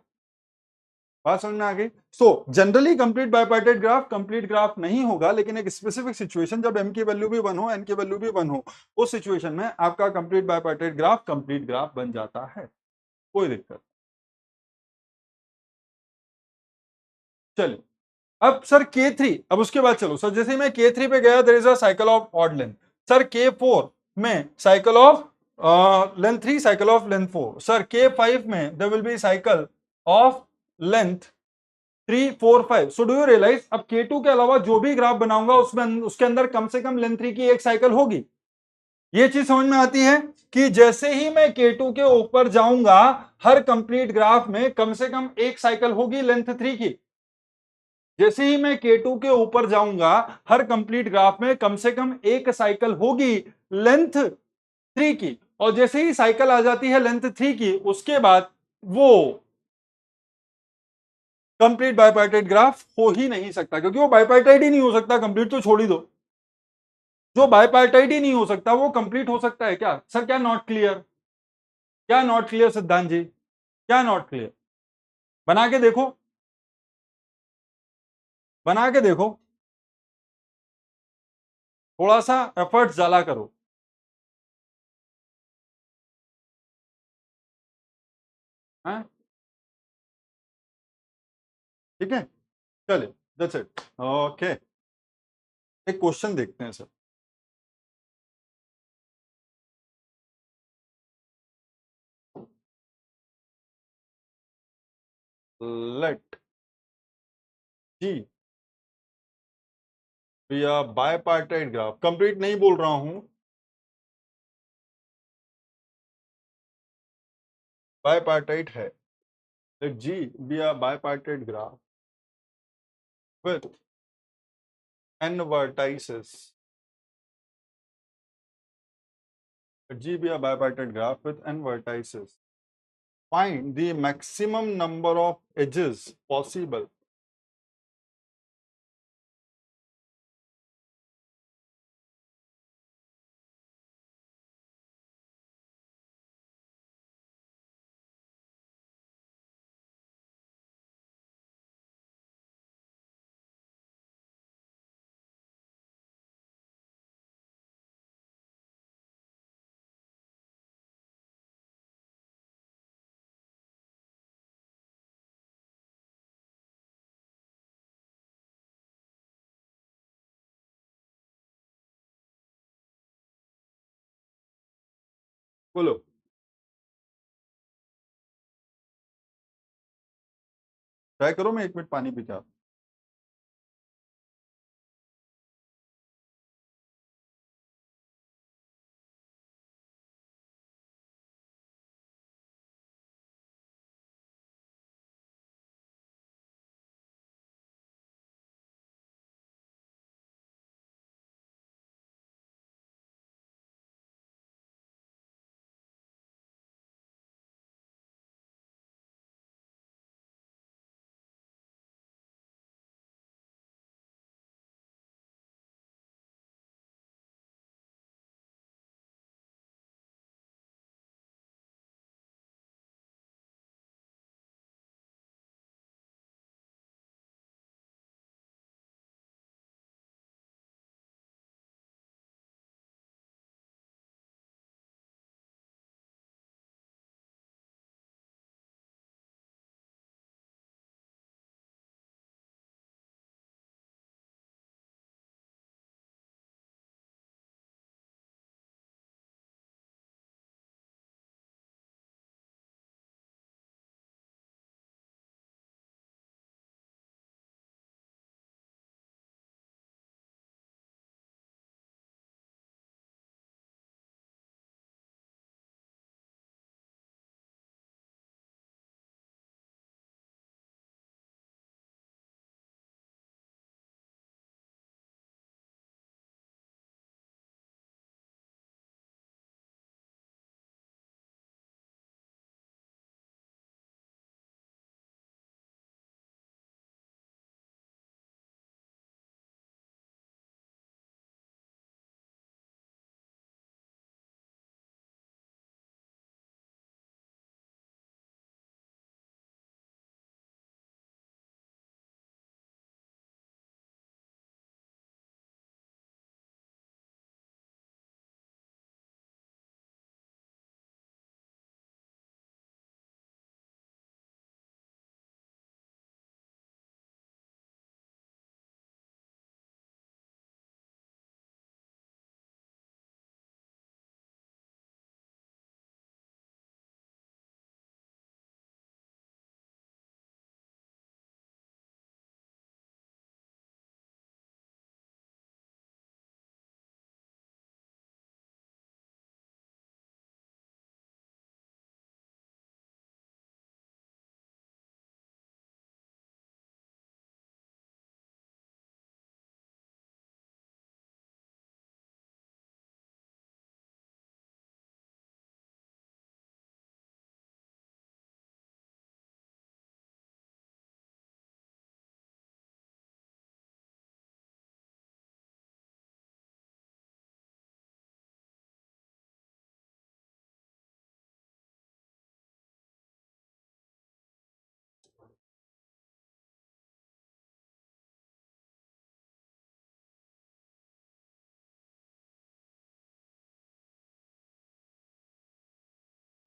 बात समझ में आ गई? So generally complete bipartite graph complete graph नहीं होगा, लेकिन एक स्पेसिफिक सिचुएशन जब m की वैल्यू भी 1 हो, n की वैल्यू भी 1 हो, उस सिचुएशन में आपका complete bipartite graph complete graph बन जाता है, कोई दिक्कत। चलिए अब सर K3, अब उसके बाद चलो सर, जैसे ही मैं K3 पे गया, there is a cycle of odd length. Sir K4 में cycle of length 3, cycle of length 4। Sir K5 में there will be cycle of length 3, 4, 5। So do you realize, अब K2 के अलावा जो भी ग्राफ बनाऊंगा उसमें उसके अंदर कम से कम लेंथ 3 की एक साइकिल होगी। ये चीज समझ में आती है कि जैसे ही मैं K2 के ऊपर जाऊंगा, हर कंप्लीट ग्राफ में कम से कम एक साइकिल होगी लेंथ 3 की। जैसे ही मैं K2 के ऊपर जाऊंगा, हर कंप्लीट ग्राफ में कम से कम एक साइकिल होगी लेंथ 3 की। और जैसे ही साइकिल आ जाती है लेंथ 3 की, उसके बाद वो कंप्लीट बाइपार्टाइट ग्राफ हो ही नहीं सकता, क्योंकि वो बाइपार्टाइट ही नहीं हो सकता। कंप्लीट तो छोड़ ही दो, जो बाइपार्टाइट ही नहीं हो सकता वो कंप्लीट हो सकता है क्या? सर क्या नॉट क्लियर? क्या नॉट क्लियर सिद्धांत जी? क्या नॉट क्लियर? बना के देखो, बना के देखो, थोड़ा सा एफर्ट्स डाला करो। हैं? ठीक है, चलिए, दैट्स इट। ओके, एक क्वेश्चन देखते हैं सर। लेट जी भैया बायपार्टाइट ग्राफ, कंप्लीट नहीं बोल रहा हूं, बायपार्टाइट है। Let G be a bipartite graph with n vertices। Let G be a bipartite graph with n vertices. Find the maximum number of edges possible. बोलो, try करो, मैं 1 minute पानी पी के आता हूं।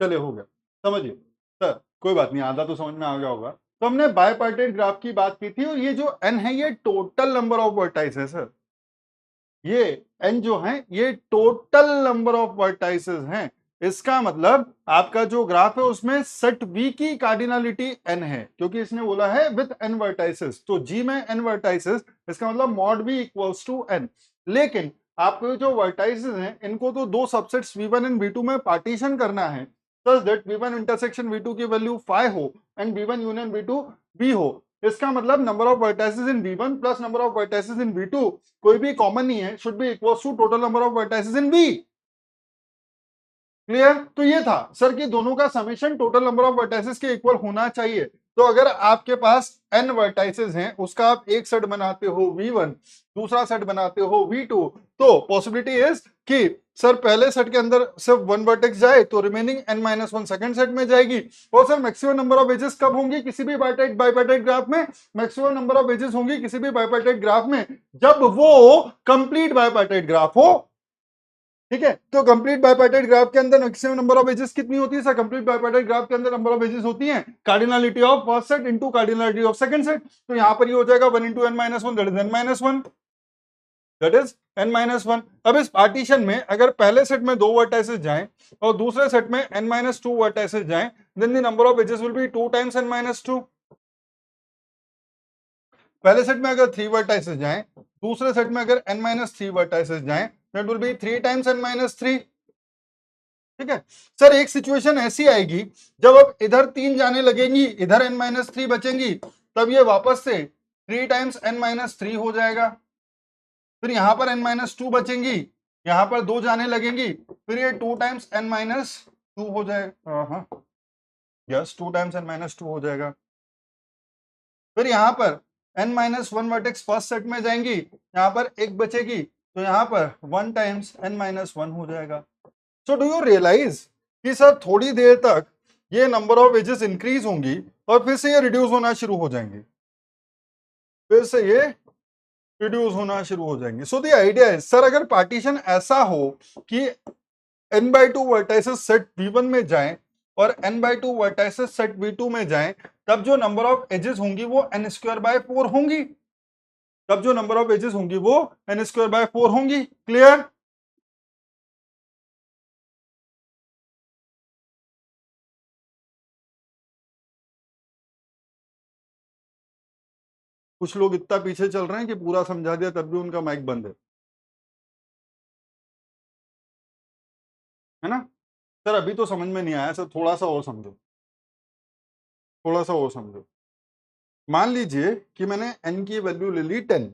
चलिए हो गया, समझिए सर, कोई बात नहीं, आधा तो समझ में आ गया होगा। तो हमने बायपार्टेट ग्राफ की बात की थी, और ये जो n है ये टोटल नंबर ऑफ वर्टाइस है सर, ये n जो है ये टोटल नंबर ऑफ वर्टाइसेस हैं। इसका मतलब आपका जो ग्राफ है उसमें सेट V की कार्डिनलिटी n है, क्योंकि इसने बोला है विद n वर्टाइसेस, तो G में n वर्टाइसेस, इसका मतलब mod V equals to n। लेकिन आपको जो वर्टाइसेस हैं इनको तो दो सबसेट्स V1 एंड V2 में पार्टीशन करना है, such that V1 intersection V2 की वैल्यू 5 हो and V1 union V2 B हो। इसका मतलब number of vertices in V1 plus number of vertices in V2 कोई भी कॉमन नहीं है, should be equal to total number of vertices in V। Clear? तो ये था सर कि दोनों का summation total number of vertices के इक्वल होना चाहिए। तो अगर आपके पास n वर्टाइसेस हैं, उसका आप एक सेट बनाते हो V1, दूसरा सेट बनाते हो V2, तो पॉसिबिलिटी इज कि सर पहले सेट के अंदर सिर्फ वन वर्टेक्स जाए तो रिमेनिंग n-1 सेकंड सेट में जाएगी। और sir maximum number of edges कब होंगी किसी भी बाइपार्टेट ग्राफ में? मैक्सिमम नंबर ऑफ एजेस होंगी किसी भी बाइपार्टेट ग्राफ में जब वो कंप्लीट बाइपार्टेट ग्राफ हो। ठीक है, तो कंप्लीट बाइपार्टेट ग्राफ के अंदर मैक्सिमम नंबर ऑफ एजेस कितनी होती है सर? कंप्लीट बाइपार्टेट ग्राफ के अंदर नंबर ऑफ एजेस होती हैं cardinality of first set into cardinality of second set. तो यहां पर ये हो जाएगा 1 into n-1, that is n-1, that is n-1। अब इस पार्टीशन में अगर पहले सेट में दो वर्टाइसेस जाएं और दूसरे सेट में n-2 वर्टाइसेस जाएं, then the number of edges will be 2 times n-2। पहले सेट में अगर 3 वर्टाइसेस जाएं, दूसरे सेट में अगर n-3 वर्टाइसेस जाएं, that will be 3 times n-3। ठीक है सर, एक सिचुएशन ऐसी आएगी जब अब इधर 3 जाने लगेंगी, इधर n-3 बचेंगी, तब ये वापस से 3 times n-3 हो जाएगा। फिर यहां पर n-2 बचेंगी, यहां पर 2 जाने लगेंगी, फिर ये 2 times n-2 हो जाएगा। हाँ यस, 2 times n-2 हो जाएगा। फिर यहां पर n-1 वर्टेक्स फर्स्ट सेट में जाएंगी, यहां पर एक बचेगी, तो यहां पर 1 times n-1 हो जाएगा। सो डू यू रियलाइज कि सर थोड़ी देर तक ये नंबर ऑफ एजेस इंक्रीज होंगी और फिर से ये रिड्यूस होना शुरू हो जाएंगे, फिर से ये रिड्यूस होना शुरू हो जाएंगे। सो द आइडिया है सर, अगर पार्टीशन ऐसा हो कि n/2 वर्टाइसेस सेट V1 में जाएं और n/2 वर्टाइसेस सेट V2 में जाएं, तब जो नंबर ऑफ एजेस होंगी वो n²/4 होंगी, तब जो नंबर ऑफ एजेस होंगी वो n²/4 होंगी। क्लियर? कुछ लोग इतना पीछे चल रहे हैं कि पूरा समझा दिया तब भी उनका माइक बंद है ना? सर अभी तो समझ में नहीं आया सर, थोड़ा सा और समझो, थोड़ा सा और समझो। मान लीजिए कि मैंने n की वैल्यू ले ली 10,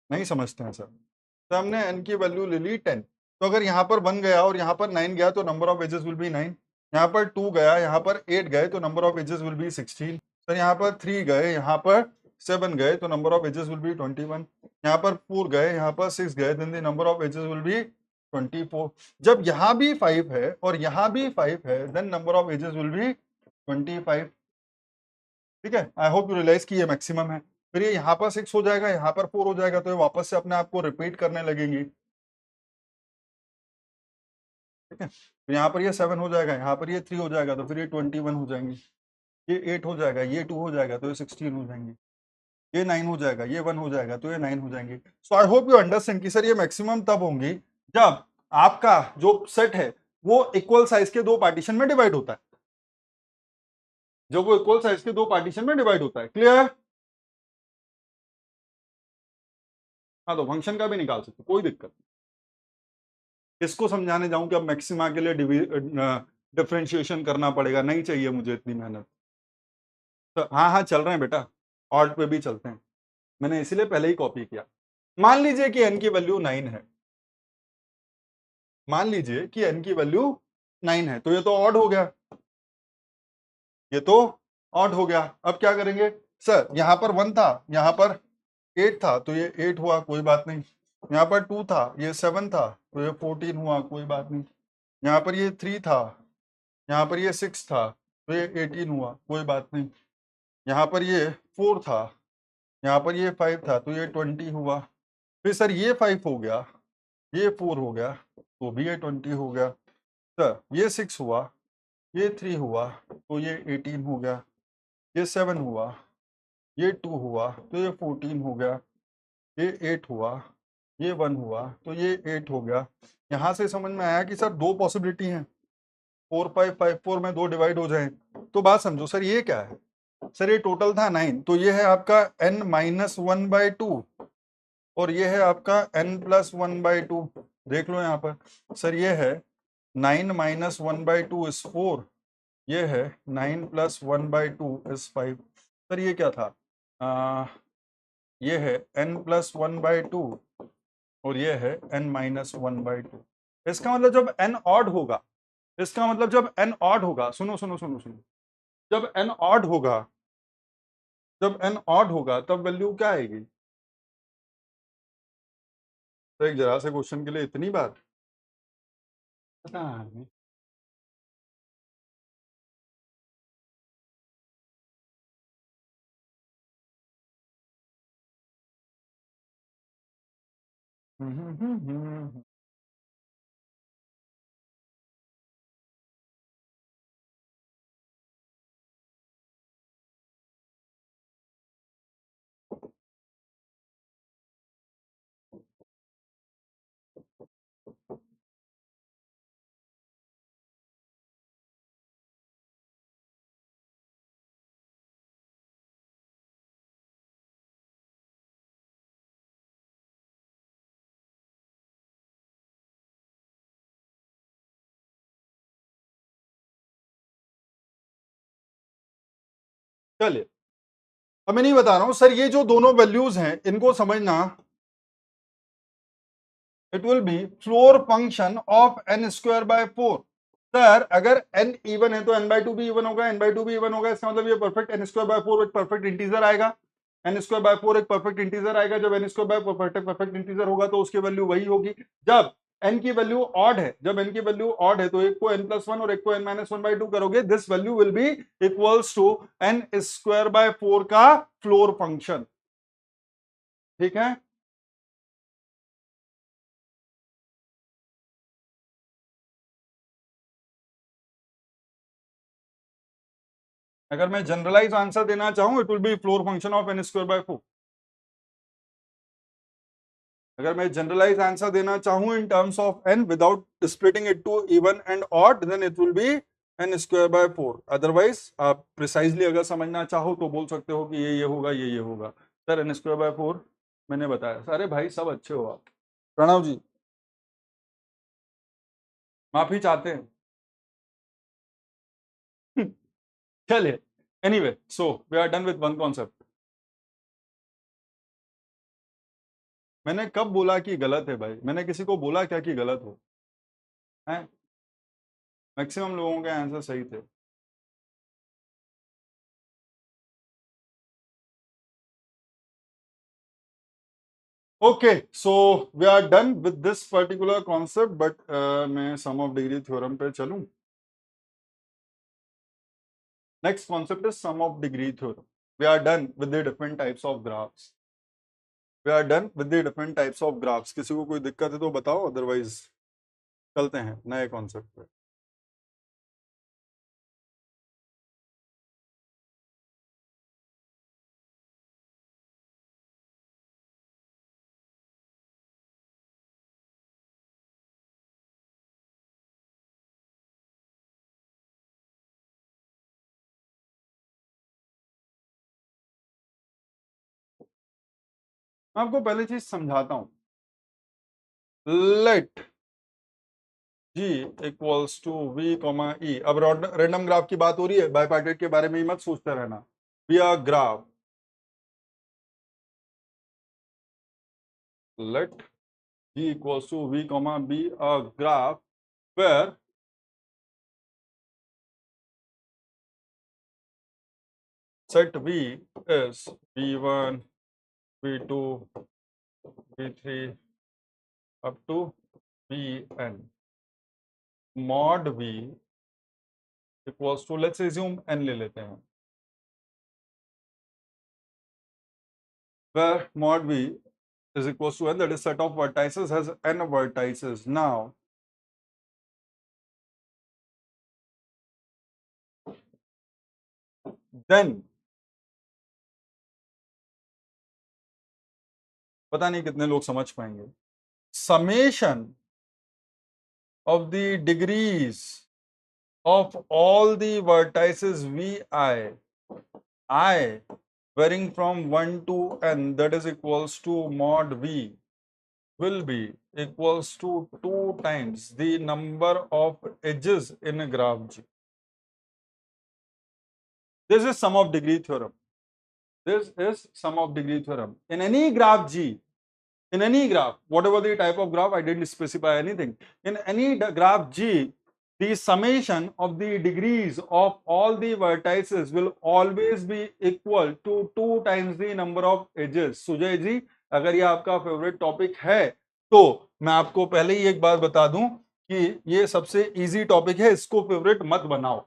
नहीं समझते हैं सर, तो हमने n की वैल्यू ले ली 10, तो अगर यहाँ पर 1 गया और यहाँ पर 9 गया तो number of edges will be 9, यहाँ पर 2 गया, यहाँ पर 8 गए तो number of edges will be 16, sir यहाँ पर 3 गए, यहाँ पर 7 गए तो number of edges will be 21, यहाँ पर 4 गए, यहाँ पर 6 गए, then the number of edges will be 24। जब यहाँ भी 5 है और यहाँ भी 5 है, then number of edges will be 25। ठीक है, आई होप यू रियलाइज कि ये मैक्सिमम है। फिर ये यहाँ पर 6 हो जाएगा, यहाँ पर 4 हो जाएगा, तो ये वापस से अपने आप को रिपीट करने लगेंगी। ठीक है, फिर यहाँ पर ये 7 हो जाएगा, यहाँ पर ये 3 हो जाएगा, तो फिर ये 21 हो जाएंगी, ये 8 हो जाएगा, ये 2 हो जाएगा, तो ये 16 हो जाएंगी, ये 9 हो जाएगा, ये 1 हो जाएगा, तो ये 9 हो जाएंगे। सो आई होप यू अंडरस्टैंड कि सर ये मैक्सिमम तब होंगी जब आपका जो सेट है वो इक्वल साइज के दो पार्टीशन में डिवाइड होता है, जो वो इक्वल साइज के दो पार्टीशन में डिवाइड होता है। क्लियर? हाँ, तो फंक्शन का भी निकाल सकते, कोई दिक्कत नहीं। इसको समझाने जाऊं कि अब मैक्सिमा के लिए डिफरेंशिएशन करना पड़ेगा, नहीं चाहिए मुझे इतनी मेहनत। तो हाँ हाँ चल रहे हैं बेटा, ऑल्ट पे भी चलते हैं, मैंने इसीलिए पहले ही कॉपी किया। मान लीजिए कि n की वैल्यू 9 है, मान लीजिए कि n की वैल्यू 9 है, तो ये तो ऑड हो गया, ये तो ऑड हो गया। अब क्या करेंगे सर, यहाँ पर 1 था, यहाँ पर 8 था, तो ये 8 हुआ, कोई बात नहीं। यहाँ पर 2 था, ये 7 था, तो ये 14 हुआ, कोई बात नहीं। यहाँ पर ये 3 था, यहाँ पर ये 6 था, तो ये 18 हुआ, कोई बात नहीं। यहाँ पर ये 4 था, यहाँ पर ये 5 था, तो ये 20 हुआ। फिर सर ये 5 हो गया, ये 4 हो गया, तो भी ये 20 हो गया। सर ये 6 हुआ, ये 3 हुआ तो ये 18 हो गया, ये 7 हुआ, ये 2 हुआ तो ये 14 हो गया, ये 8 हुआ, ये 1 हुआ तो ये 8 हो गया। यहाँ से समझ में आया कि सर दो पॉसिबिलिटी हैं, 4 5 5 4 में 2 डिवाइड हो जाए। तो बात समझो सर, ये क्या है सर, ये टोटल था 9, तो ये है आपका n माइनस 1/2 और ये है आपका n प्लस 1/2। देख लो यहाँ पर सर, ये है 9 माइनस 1/2 इज 4, ये है 9 प्लस 1/2 इज 5। सर ये क्या था, ये है n प्लस 1/2 और ये है n माइनस 1/2। इसका मतलब जब n ऑड होगा, इसका मतलब जब n ऑड होगा, सुनो सुनो सुनो सुनो, जब n ऑड होगा, जब n ऑड होगा तब वैल्यू क्या आएगी। तो एक जरा से क्वेश्चन के लिए इतनी बार पता नहीं। चलिए, अब मैं नहीं बता रहा हूं सर, ये जो दोनों वैल्यूज हैं इनको समझना, it will be floor function of n square by 4। Sir अगर n इवन है तो n/2 भी इवन होगा, n/2 भी इवन होगा, इसका मतलब ये परफेक्ट n स्क्वायर बाय 4 एक परफेक्ट इंटीजर आएगा, n स्क्वायर बाय 4 एक परफेक्ट इंटीजर आएगा। जब n square bye perfect integer होगा तो उसकी वैल्यू वही होगी। जब n की वैल्यू ऑड है, जब n की वैल्यू ऑड है तो एक को n प्लस 1 और एक को n माइनस 1/2 करोगे, this value will be equals to n square by 4 का फ्लोर फंक्शन। ठीक है, अगर मैं जनरलाइज आंसर देना चाहूं, it will be floor function of n square by 4। अगर मैं जनरलाइज आंसर देना चाहूं in terms of n without splitting it to even and odd, then it will be n square by 4। Otherwise आप precisely अगर समझना चाहो तो बोल सकते हो कि ये होगा, ये होगा। सर n स्क्वायर बाय 4 मैंने बताया। अरे भाई सब अच्छे हो आप। प्रणव जी माफी चाहते हैं। चलिए, anyway so we are done with one concept. मैंने कब बोला कि गलत है भाई, मैंने किसी को बोला क्या कि गलत हो है? मैक्सिमम लोगों के आंसर सही थे। Okay, so we are done with this particular concept, but मैं सम ऑफ डिग्री थ्योरम पे चलूं। Next concept is sum of degree theorem. We are done with the different types of graphs. We are done with the different types of graphs. किसी को कोई दिक्कत है तो बताओ, अदरवाइज चलते हैं नए कॉन्सेप्ट पे। मैं आपको पहले चीज समझाता हूं। Let G equals to V comma E. अब रैंडम ग्राफ की बात हो रही है, बाइपार्टेट के बारे में ही मत सोचते रहना। We are graph, let G equals to V comma be a graph where set V is V1, V2, V3 up to Vn. Mod V equals to, let's assume n ले लेते हैं, where mod V is equals to n, that is set of vertices has n vertices. Now then पता नहीं कितने लोग समझ पाएंगे, summation of the degrees of all the vertices I varying from 1 to n, that is equals to mod v, will be equals to 2 times the number of edges in a graph G. This is sum of degree theorem. This is sum of degree theorem. In any graph G, in any graph, whatever the type of graph, I didn't specify anything. In any graph G, the summation of the degrees of all the vertices will always be equal to 2 times the number of edges. Sujay ji, अगर ये आपका favourite topic है तो मैं आपको पहले ही एक बात बता दूं कि ये सबसे इजी टॉपिक है, इसको फेवरेट मत बनाओ।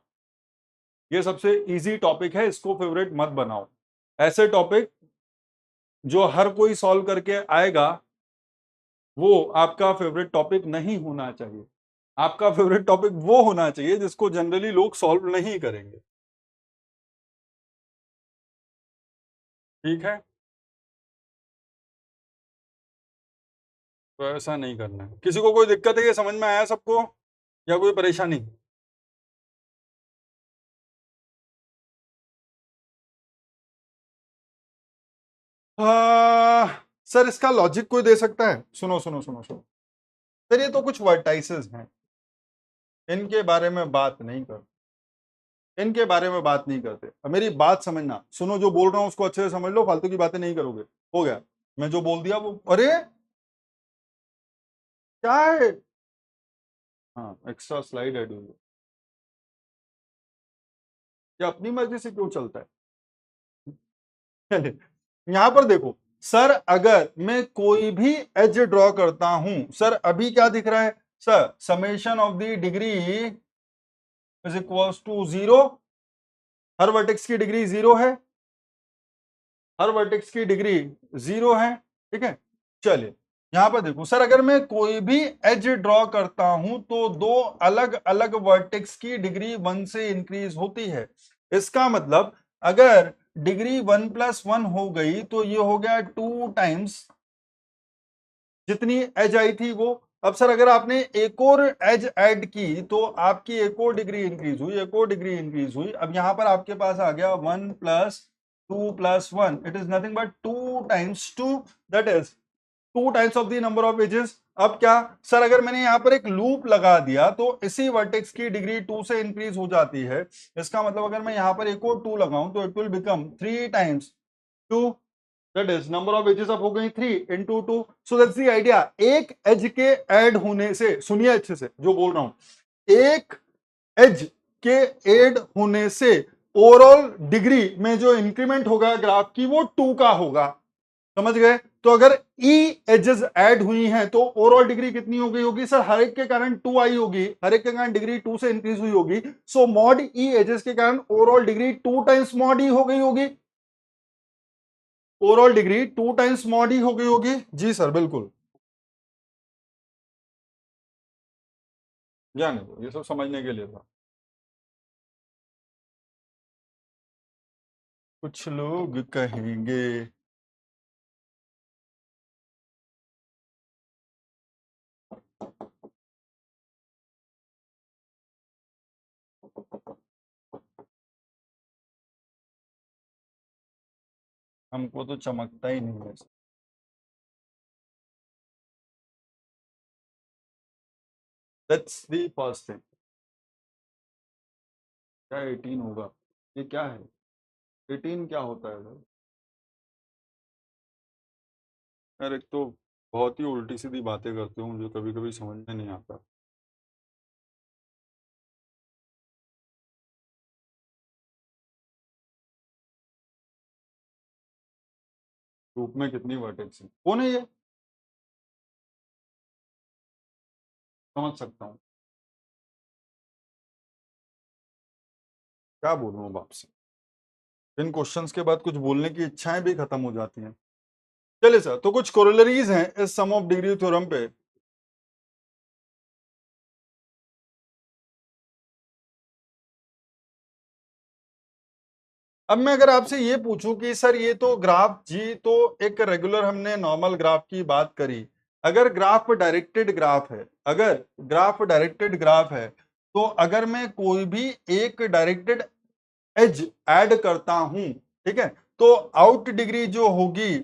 ये सबसे इजी टॉपिक है, इसको फेवरेट मत बनाओ। ऐसे टॉपिक जो हर कोई सॉल्व करके आएगा वो आपका फेवरेट टॉपिक नहीं होना चाहिए। आपका फेवरेट टॉपिक वो होना चाहिए जिसको जनरली लोग सॉल्व नहीं करेंगे। ठीक है, तो ऐसा नहीं करना है। किसी को कोई दिक्कत है, ये समझ में आया सबको या कोई परेशानी? सर इसका लॉजिक कोई दे सकता है? सुनो सुनो सुनो सुनो, सर ये तो कुछ वर्टाइसेस हैं, इनके बारे में बात नहीं करते, इनके बारे में बात नहीं करते। अब मेरी बात समझना, सुनो, जो बोल रहा हूं उसको अच्छे से समझ लो, फालतू की बातें नहीं करोगे। हो गया, मैं जो बोल दिया वो। अरे क्या है? हाँ, एक्स्ट्रा स्लाइड ऐड हुई है। ये अपनी मर्जी से क्यों चलता है? यहां पर देखो सर, अगर मैं कोई भी एज ड्रॉ करता हूं, सर अभी क्या दिख रहा है? Sir summation of the degree is equals to 0। हर वर्टेक्स की डिग्री 0 है, हर वर्टेक्स की डिग्री 0 है। ठीक है, चलिए यहां पर देखो सर, अगर मैं कोई भी एज ड्रॉ करता हूं तो दो अलग अलग वर्टेक्स की डिग्री 1 से इंक्रीज होती है। इसका मतलब अगर डिग्री 1+1 हो गई तो ये हो गया 2 टाइम्स जितनी एज आई थी वो। अब सर अगर आपने एक और एज ऐड की तो आपकी एक और डिग्री इंक्रीज हुई, एक और डिग्री इंक्रीज हुई। अब यहां पर आपके पास आ गया 1+2+1, it is nothing but 2 times 2, that is 2 times of the number of edges. अब क्या सर, अगर मैंने यहां पर एक लूप लगा दिया तो इसी वर्टेक्स की डिग्री 2 से इंक्रीज हो जाती है। इसका मतलब अगर मैं यहां पर एक और 2 लगाऊं तो it will become 3 times 2, that is number of edges अब हो गई 3 into 2। So that's the idea. एक एज के ऐड होने से, सुनिए अच्छे से जो बोल रहा हूं, एक एज के ऐड होने से ओवरऑल डिग्री में जो इंक्रीमेंट होगा ग्राफ की वो 2 का होगा। समझ गए? तो अगर ई एजेस ऐड हुई हैं तो ओवरऑल डिग्री कितनी हो गई होगी? सर हर एक के कारण 2 आई होगी, हर एक के कारण डिग्री 2 से इंक्रीज हुई होगी। सो मॉड ई एजेस के कारण ओवरऑल डिग्री 2 टाइम्स मॉड ई हो गई होगी। ओवरऑल डिग्री 2 टाइम्स मॉड ई हो गई होगी। जी सर बिल्कुल, जाने दो, ये सब समझने के लिए था। कुछ लोग कहेंगे हमको तो चमकता ही नहीं है। That's the first thing. क्या 18 होगा? ये क्या है? 18 क्या होता है सर? यार एक तो बहुत ही उल्टी सीधी बातें करते हो जो कभी कभी समझ में नहीं आता। ग्रुप में कितनी वर्टेक्स है? कौन है ये? समझ सकता हूँ, क्या बोलूँ अब आपसे। इन क्वेश्चंस के बाद कुछ बोलने की इच्छाएं भी खत्म हो जाती हैं। चलिए सर, तो कुछ कोरोलरीज हैं इस सम ऑफ डिग्री थ्योरम पे। अब मैं अगर आपसे ये पूछूं कि सर ये तो ग्राफ जी तो एक रेगुलर हमने नॉर्मल ग्राफ की बात करी, अगर ग्राफ डायरेक्टेड ग्राफ है, अगर ग्राफ डायरेक्टेड ग्राफ है, तो अगर मैं कोई भी एक डायरेक्टेड एज ऐड करता हूं, ठीक है, तो आउट डिग्री जो होगी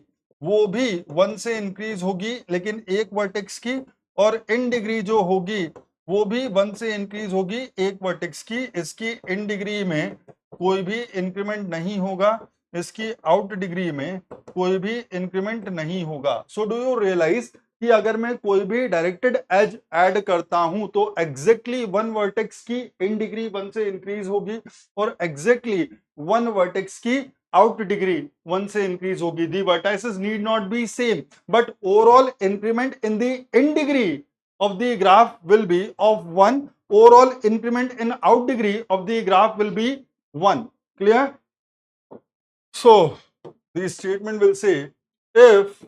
वो भी 1 से इंक्रीज होगी लेकिन एक वर्टेक्स की, और इन डिग्री जो होगी वो भी 1 से इंक्रीज होगी एक वर्टेक्स की। इसकी इन डिग्री में कोई भी इंक्रीमेंट नहीं होगा, इसकी आउट डिग्री में कोई भी इंक्रीमेंट नहीं होगा। सो डू यू रियलाइज कि अगर मैं कोई भी डायरेक्टेड एज ऐड करता हूं तो एग्जैक्टली वन वर्टेक्स की इन डिग्री 1 से इंक्रीज होगी और एग्जैक्टली वन वर्टेक्स की आउट डिग्री 1 से इंक्रीज होगी। The vertices need not be same but overall increment in the in degree of the graph will be of 1, overall increment in out degree of the graph will be 1. Clear? So the statement will say if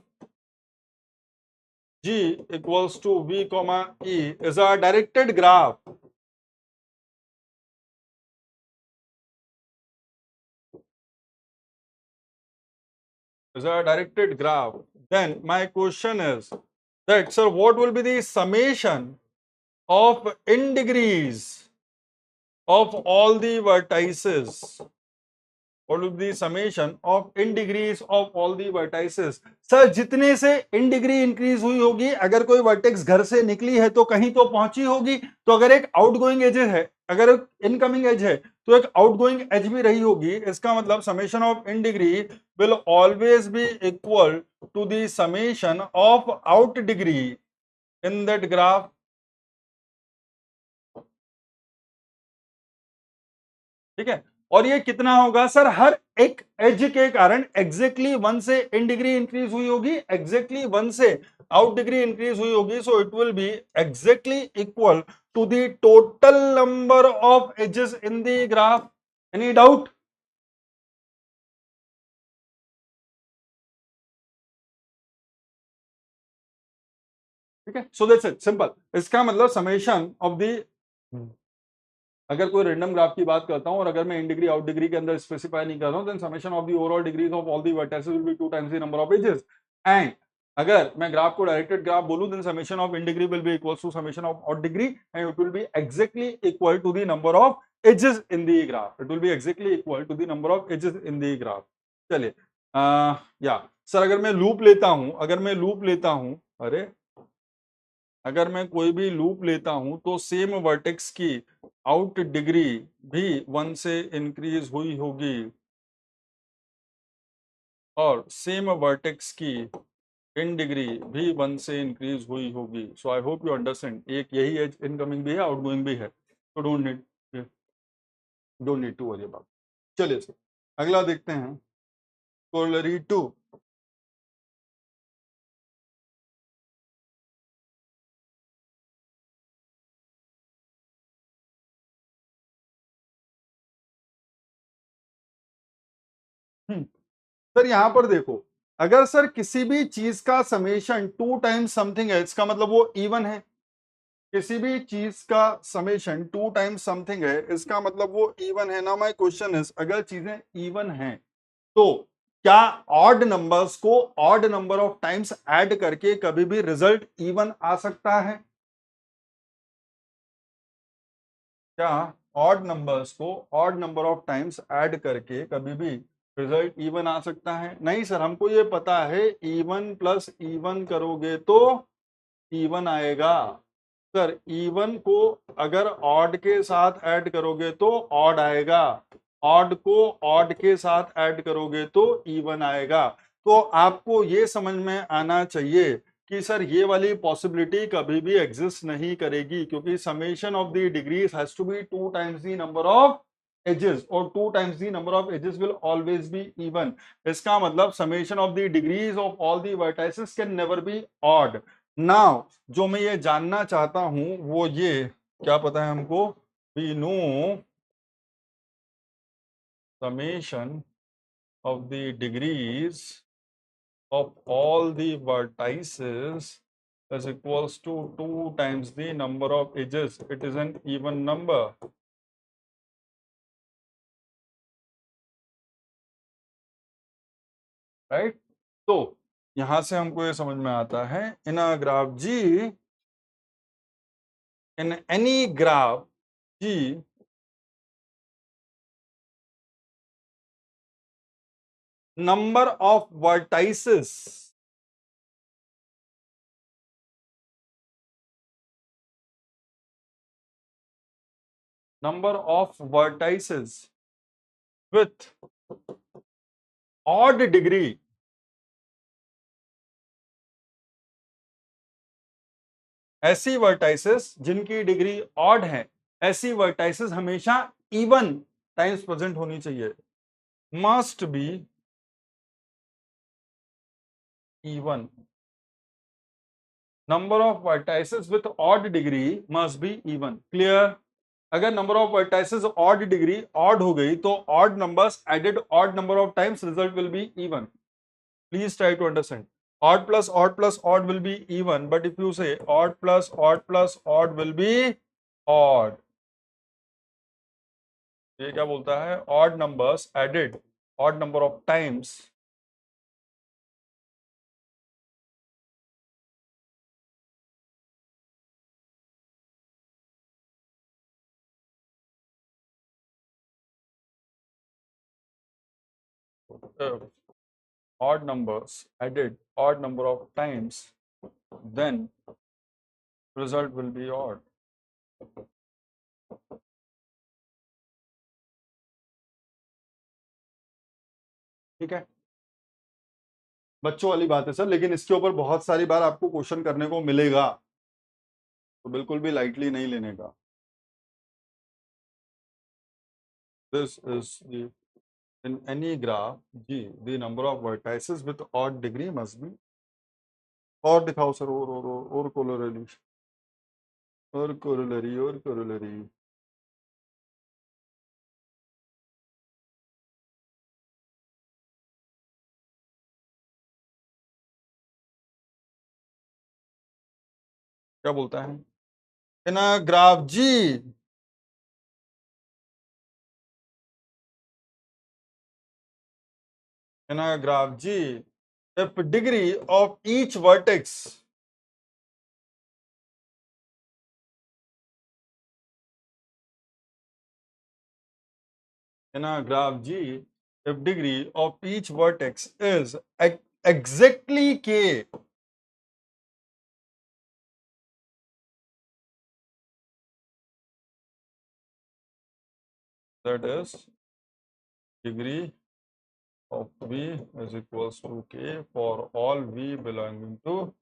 G equals to V comma E is a directed graph, then my question is that, sir, what will be the summation of in degrees of all the vertices? What will be the summation of in degrees of all the vertices? Sir जितने से in degree increase हुई होगी, अगर कोई vertex घर से निकली है तो कहीं तो पहुंची होगी, तो अगर एक आउटगोइंग एज है, अगर एक इनकमिंग एज है तो एक आउटगोइंग एज भी रही होगी। इसका मतलब summation of in degree will always be equal to the summation of out degree in that graph. ठीक है, और ये कितना होगा सर? हर एक एज के कारण एग्जैक्टली 1 से इन डिग्री इंक्रीज हुई होगी, एग्जैक्टली 1 से आउट डिग्री इंक्रीज हुई होगी। So it will be exactly equal to the total number of edges in the graph. Any doubt? ठीक है, सो दैट्स इट, सिंपल। इसका मतलब समेशन ऑफ द, अगर कोई रैंडम ग्राफ की बात करता हूं और अगर मैं इन डिग्री आउट डिग्री के अंदर स्पेसिफाई नहीं कर रहा हूं, then summation of the overall degrees of all the vertices will be 2 times the number of edges. And अगर मैं ग्राफ को डायरेक्टेड ग्राफ बोलूं, then summation of in degree will be equal to summation of out degree and it will be exactly equal to the number of edges in the graph. It will be exactly equal to the number of edges in the graph. चलिए, या sir अगर मैं loop लेता हूं, अगर मैं loop लेता हूं, अरे अगर मैं कोई भी लूप लेता हूं तो सेम वर्टेक्स की आउट डिग्री भी 1 से इंक्रीज हुई होगी और सेम वर्टेक्स की इन डिग्री भी 1 से इंक्रीज हुई होगी। सो आई होप यू अंडरस्टैंड। एक यही एज इनकमिंग भी है, आउटगोइंग भी है, तो don't need to worry about. चलिए सर अगला देखते हैं, कोरोलरी 2। सर यहां पर देखो, अगर सर किसी भी चीज का समेशन 2 टाइम्स समथिंग है, इसका मतलब वो इवन है। किसी भी चीज का समेशन 2 टाइम्स समथिंग है, इसका मतलब वो इवन है ना। माय क्वेश्चन इज, अगर चीजें इवन हैं तो क्या ऑड नंबर्स को odd number of times add करके कभी भी रिजल्ट इवन आ सकता है? क्या ऑड नंबर्स को odd number of times add करके कभी भी रिजल्ट इवन आ सकता है? नहीं सर, हमको ये पता है इवन प्लस इवन करोगे तो इवन आएगा। सर इवन को अगर ऑड के साथ ऐड करोगे तो ऑड आएगा, ऑड को ऑड के साथ ऐड करोगे तो इवन आएगा। तो आपको ये समझ में आना चाहिए कि सर ये वाली पॉसिबिलिटी कभी भी एग्जिस्ट नहीं करेगी, क्योंकि summation of the degrees has to be 2 times the number of edges और 2 times the number of edges will always be even. इसका मतलब summation of the degrees of all the vertices can never be odd. Now जो मैं ये जानना चाहता हूं वो ये, क्या पता है हमको? We know summation of the degrees of all the vertices is equals to 2 times the number of edges. It is an even number. Right. तो यहां से हमको ये समझ में आता है in a graph G, in any graph G, number of vertices, number of vertices with odd degree, ऐसी वर्टाइसेस जिनकी डिग्री ऑड है, ऐसी वर्टाइसेस हमेशा इवन टाइम्स प्रेजेंट होनी चाहिए, must be even. Number of vertices with odd degree must be even. Clear? अगर number of vertices odd degree odd हो गई तो odd numbers added odd number of times, result will be even. Please try to understand. Odd plus odd will be even, but if you say odd plus odd will be odd. ये क्या बोलता है? Odd numbers added odd number of times uh, odd numbers added odd number of times, then result will be odd. ठीक है, बच्चों वाली बात है सर, लेकिन इसके ऊपर बहुत सारी बार आपको क्वेश्चन करने को मिलेगा, तो बिल्कुल भी लाइटली नहीं लेने का। This is the in any graph G, the number of vertices with odd degree must be, और दिखाओ सर, और corollary, और corollary, और corollary। क्या बोलता है? In a graph G, in a graph G, if degree of each vertex in a graph G, if degree of each vertex is exactly k, that is degree of V is equals to k for all V belonging to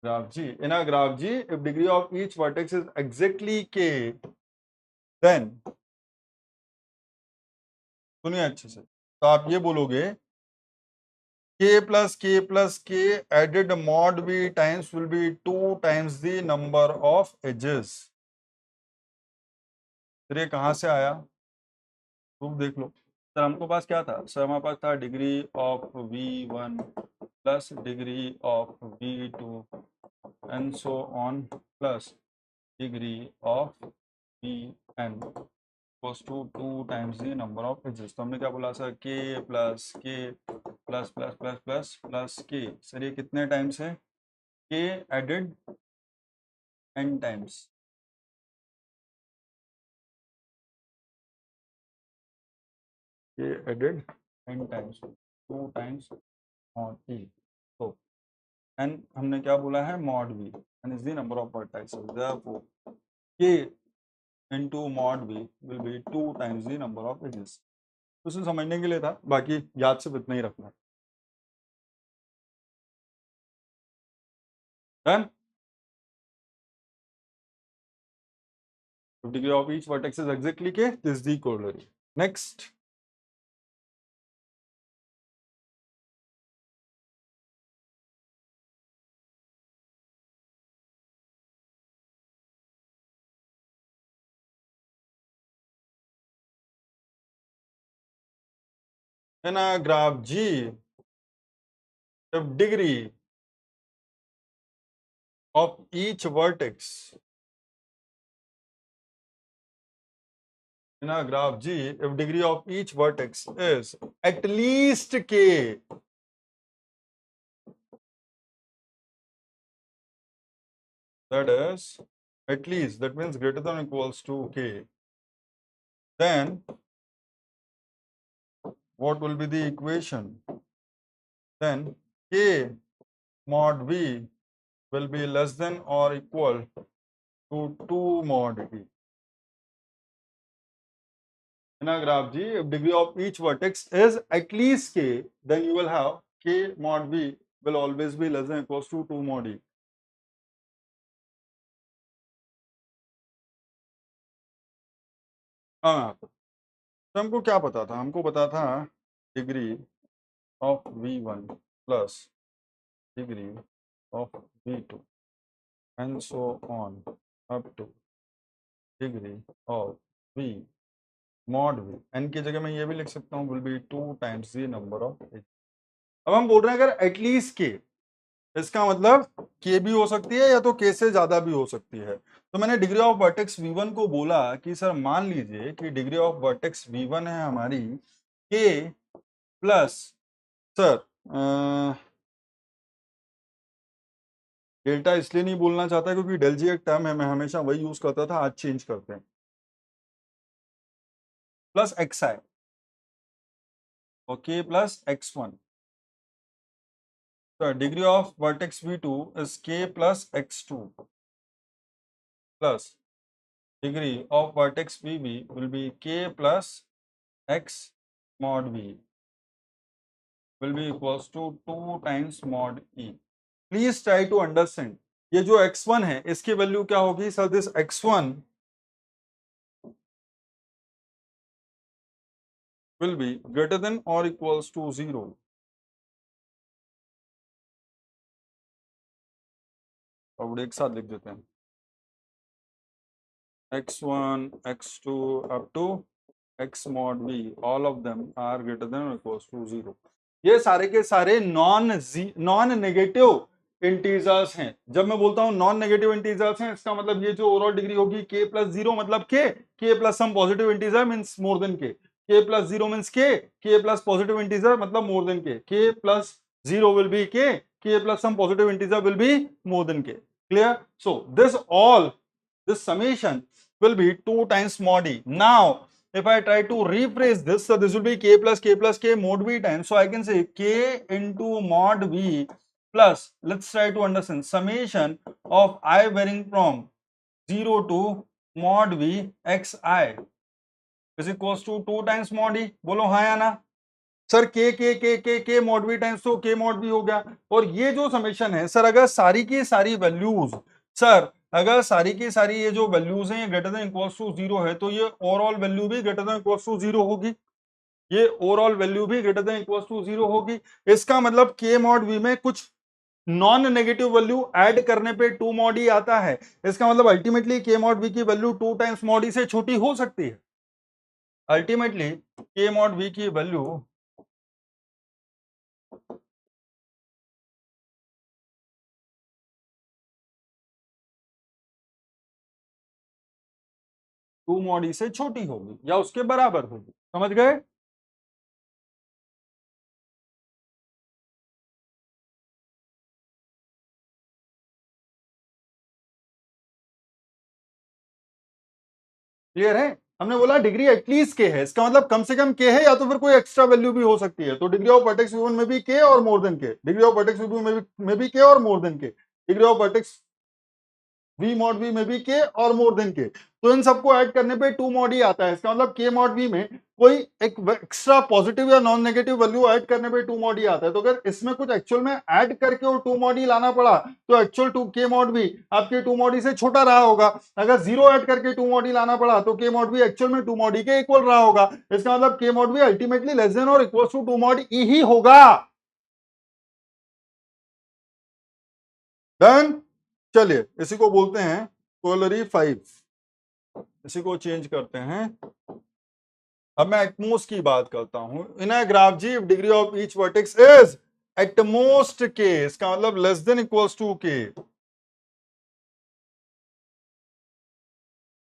graph G. In a graph G, if degree of each vertex is exactly k, then सुनिए अच्छे से, तो आप ये बोलोगे k added mod v times will be 2 times the number of edges। फिर ये कहाँ से आया? प्रूफ देख लो सर। हमको पास क्या था सर? हमारे पास था degree of v1 plus degree of v2 and so on plus degree of vn equals to 2 times the number of edges. तो हमने क्या बोला sir? k plus plus plus plus plus plus k। Sir ये कितने times है? k added n times. k added n times, 2 times mod e। तो n हमने क्या बोला है? Mod v, n is the number of vertices, therefore k into mod v will be 2 times the number of edges। तो इसे समझने के लिए था, बाकी याद सिर्फ इतना ही रखना। Done. Degree of each vertex is exactly k, this is the corollary। next, in a graph G, if degree of each vertex, in a graph G, if degree of each vertex is at least k, that is at least, that means greater than or equals to k, then what will be the equation? Then k mod v will be less than or equal to 2 mod e. In a graph G, if degree of each vertex is at least k, then you will have k mod v will always be less than or equals to 2 mod e. हाँ, तो हमको क्या पता था? हमको पता था degree of v1 plus degree of v2 and so on up two degree of v mod v. n की जगह मैं ये भी लिख सकता हूँ, will be 2 times the number of edge. अब हम बोल रहे हैं अगर एटलीस्ट के, इसका मतलब के भी हो सकती है या तो के से ज्यादा भी हो सकती है. तो मैंने डिग्री ऑफ वर्टेक्स v1 को बोला कि सर मान लीजिए कि डिग्री ऑफ वर्टेक्स v1 है हमारी के प्लस, सर डेल्टा इसलिए नहीं बोलना चाहता क्योंकि डेल जी एक टर्म है, मैं हमेशा वही यूज करता था, आज चेंज करते हैं, प्लस एक्स आई और के plus x1. So degree of vertex v2 is k plus x2 plus degree of vertex vv will be k plus x mod v will be equals to 2 times mod e. Please try to understand. ये जो x1 है इसकी value क्या होगी? Sir this x1 will be greater than or equals to 0. अब एक साथ लिख देते हैं, x1 x2 up to x mod v, all of them are greater than or equals to 0. ये सारे के सारे नॉन नेगेटिव इंटीजर्स हैं. जब मैं बोलता हूं नॉन नेगेटिव इंटीजर्स हैं, इसका मतलब ये जो ओवरऑल डिग्री होगी k प्लस 0 मतलब k plus some positive integer means more than k plus 0 means k plus positive integer मतलब more than k plus 0 will be k plus some positive integer will be more than k. Clear? So this summation will be 2 times mod e. Now if I try to rephrase this, so this will be k plus k mod v times, so I can say k into mod v plus, let's try to understand, summation of I varying from 0 to mod v xi is equals to 2 times mod e. बोलो हाँ या ना? Sir के mod v times तो k mod v हो गया. और ये जो समेशन है सर, अगर सारी की सारी वैल्यूज, सर अगर सारी की सारी ये जो वैल्यूज हैं ये ग्रेटर देन इक्वल्स टू 0 है, तो ये ओवरऑल वैल्यू भी ग्रेटर देन इक्वल्स टू 0 होगी. ये ओवरऑल वैल्यू भी ग्रेटर देन इक्वल्स टू 0 होगी. इसका मतलब k mod v में कुछ नॉन नेगेटिव वैल्यू ऐड करने पे 2 mod e आता है. इसका मतलब अल्टीमेटली k mod v की वैल्यू 2 टाइम्स mod e से छोटी हो सकती है. अल्टीमेटली k mod v की वैल्यू 2 mod e से छोटी होगी या उसके बराबर होगी. समझ गए? क्लियर है? हमने बोला डिग्री एटलीस्ट के है, इसका मतलब कम से कम के है या तो फिर कोई एक्स्ट्रा वैल्यू भी हो सकती है. तो डिग्री ऑफ वर्टेक्स v1 में भी के और मोर देन के, डिग्री ऑफ वर्टेक्स v2 में भी के और मोर देन के, degree of vertex v mod v में भी के और मोर देन के. तो इन सबको ऐड करने पे 2 mod e आता है. इसका मतलब k mod v में कोई एक एक्स्ट्रा पॉजिटिव या नॉन नेगेटिव वैल्यू ऐड करने पे 2 mod e आता है. तो अगर इसमें कुछ एक्चुअल में ऐड करके और 2 mod e लाना पड़ा तो एक्चुअल 2 k mod v आपके 2 mod e से छोटा रहा होगा. अगर 0 ऐड करके 2 mod e लाना पड़ा तो k mod v एक्चुअल में 2 mod e के इक्वल रहा होगा. इसका मतलब k mod v ultimately less than और इक्वल टू 2 mod e ही होगा. डन. चलिए इसी को बोलते हैं कोलरी 5. इसी को चेंज करते हैं. अब मैं एटमोस्ट की बात करता हूं. In a graph G if degree of each vertex is at most k, इसका मतलब less than equals to k,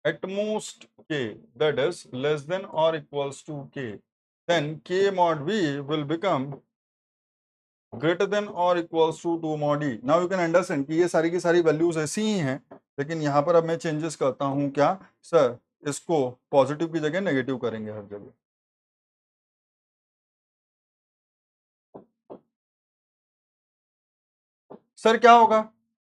at most k that is less than और equals to k, then k mod v will become greater than और equals to 2 mod e। Now you can understand कि ये सारी की सारी values ऐसी ही हैं, लेकिन यहाँ पर अब मैं चेंजेस करता हूँ क्या सर, इसको पॉजिटिव की जगह नेगेटिव करेंगे हर जगह। सर क्या होगा,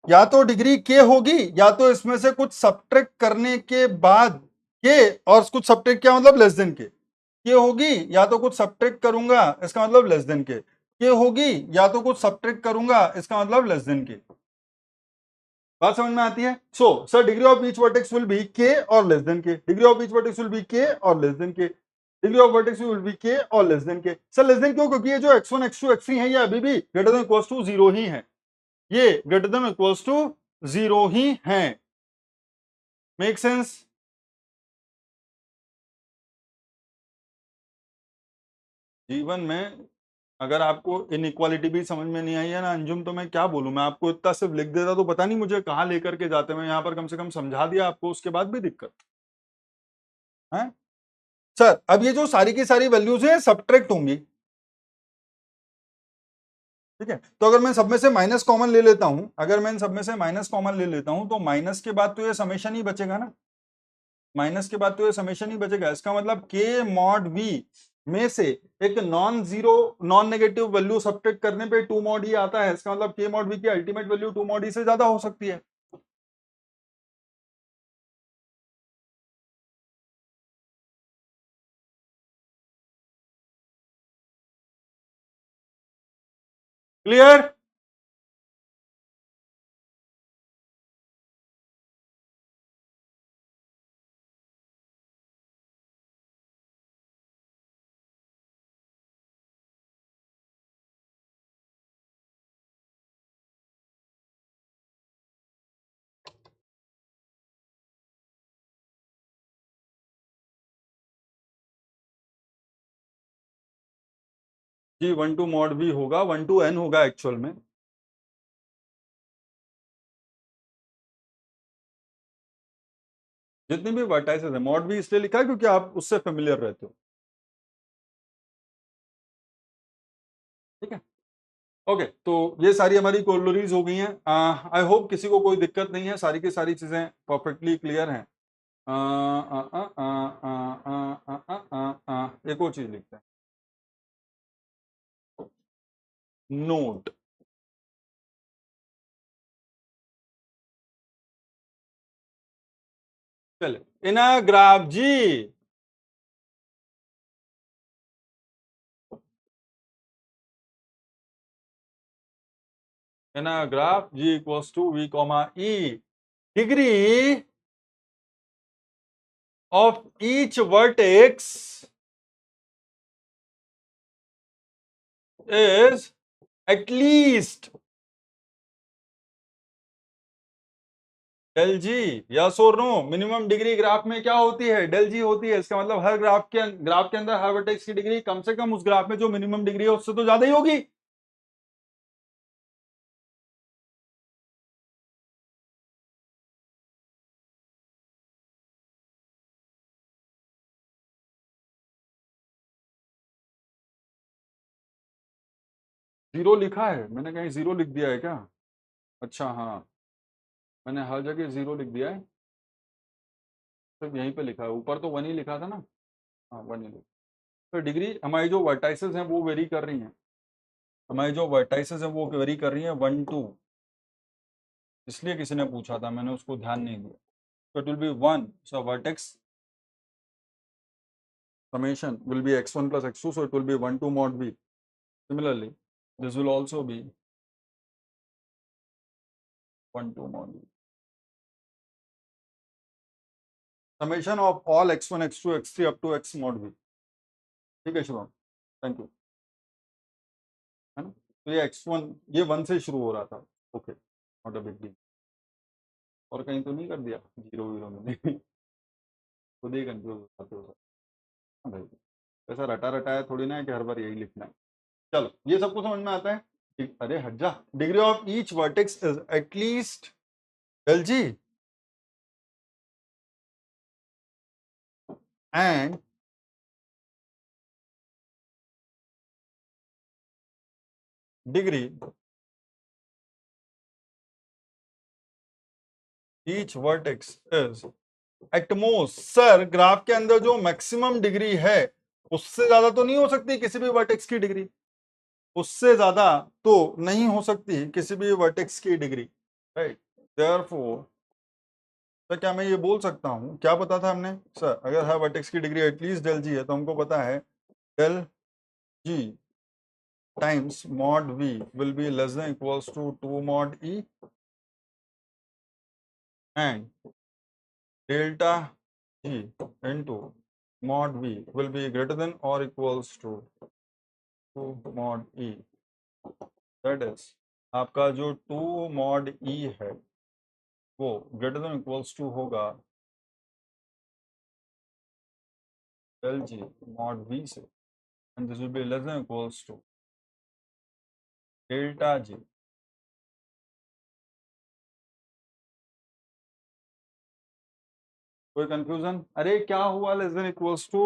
या तो डिग्री के होगी या तो इसमें से कुछ सब्ट्रैक्ट करने के बाद के, और कुछ सब्ट्रैक्ट क्या मतलब लेस देन के होगी, या तो कुछ सब्ट्रैक्ट करूंगा इसका मतलब लेस देन के होगी, या तो कुछ सब्ट्रैक्ट करूंगा इसका मतलब लेस देन के। बात समझ में आती है? So sir degree of each vertex will be के और लेस देन के, degree of each vertex will be के और लेस देन के, degree of vertex will be के और लेस देन के। सर लेस देन क्यों? क्योंकि ये जो x1 x2 x3 है ये अभी भी ग्रेटर देन इक्वल्स टू 0 ही है, ये ग्रेटर देन इक्वल्स टू 0 ही है। Make sense? जीवन में अगर आपको इनइक्वालिटी भी समझ में नहीं आई है ना अंजुम, तो मैं क्या बोलूं, मैं आपको इतना सिर्फ लिख देता तो पता नहीं मुझे कहाँ लेकर के जाते। मैं यहाँ पर कम से कम समझा दिया आपको, उसके बाद भी दिक्कत है। सर अब ये जो सारी की सारी वैल्यूज हैं सब्ट्रैक्ट होंगी, ठीक है? तो अगर मैं सब में से माइनस कॉमन ले लेता हूं, अगर मैं इन सब में से माइनस कॉमन ले लेता हूं, तो माइनस के बाद तो ये समेशन ही बचेगा ना, माइनस के बाद तो ये समेशन ही बचेगा। इसका मतलब के मॉड वी में से एक non zero non negative value subtract करने पे 2 मॉड ई आता है। इसका मतलब के मॉड वी की अल्टीमेट वैल्यू 2 मॉड ई से ज्यादा हो सकती है। क्लियर? जी 1 टू मॉड वी होगा, 1 टू एन होगा एक्चुअल में। जितनी भी वर्टाइसेस है मॉड वी इसलिए लिखा है क्योंकि आप उससे फेमिलियर रहते हो, ठीक है? ओके तो ये सारी हमारी कोलोरीज हो गई हैं। आई होप किसी को कोई दिक्कत नहीं है, सारी की सारी चीजें परफेक्टली क्लियर हैं। एक और चीज लिखते हैं, नोट। चले in a graph G, in a graph G equals to V comma E, degree of each vertex is at least del G. Yes और नो? मिनिमम डिग्री ग्राफ में क्या होती है? डेल जी होती है। इसका मतलब हर ग्राफ के अंदर हर वर्टेक्स की डिग्री कम से कम उस ग्राफ में जो मिनिमम डिग्री है उससे तो ज्यादा ही होगी। जीरो लिखा है? मैंने कहीं जीरो लिख दिया है क्या? अच्छा हाँ, मैंने हर जगह जीरो लिख दिया है, सिर्फ यहीं पे लिखा है, ऊपर तो वन ही लिखा था ना। हाँ वन ही लिखा। तो डिग्री हमारी जो वर्टाइसेस हैं वो वेरी कर रही हैं, हमारी जो वर्टाइसेस हैं वो वेरी कर रही हैं 1 2, इसलिए किसी ने पूछा था, मैंने उसको ध्यान नहीं दिया। तो it will B 1, so vertex summation will be x1 plus x2, so it will be 1 2 mod v. Similarly this will also be 1 2 mod v, summation of all x1 x2 x3 up to x mod v। ठीक है Shubham, thank you. है ना? तो ये x1 ये 1 से शुरू हो रहा था, okay not a big deal. और कहीं तो नहीं कर दिया जीरो वीरो में? खुद ही कंफ्यूज हो जाते हो हाँ भाई, ऐसा रटा रटाया थोड़ी ना है कि हर बार यही लिखना है। चलो ये सबको समझ में आता है? अरे हट जा। Degree of each vertex is at least L G and degree each vertex is at most. Sir graph के अंदर जो मैक्सिमम डिग्री है उससे ज्यादा तो नहीं हो सकती किसी भी वर्टेक्स की डिग्री, उससे ज्यादा तो नहीं हो सकती किसी भी वर्टेक्स की डिग्री, राइट। देयरफॉर सर क्या मैं ये बोल सकता हूं, क्या पता था हमने सर, अगर हर वर्टेक्स की डिग्री एटलीस्ट डेल जी है तो हमको पता है del G times mod V will be less than equals to 2 mod E and delta G into mod v will be greater than or equals to 2 mod e, that is आपका जो 2 mod e है वो greater than equals to होगा del g mod v से, and this will be less than equals to delta g। कोई confusion? अरे क्या हुआ लेस देन इक्वल्स टू?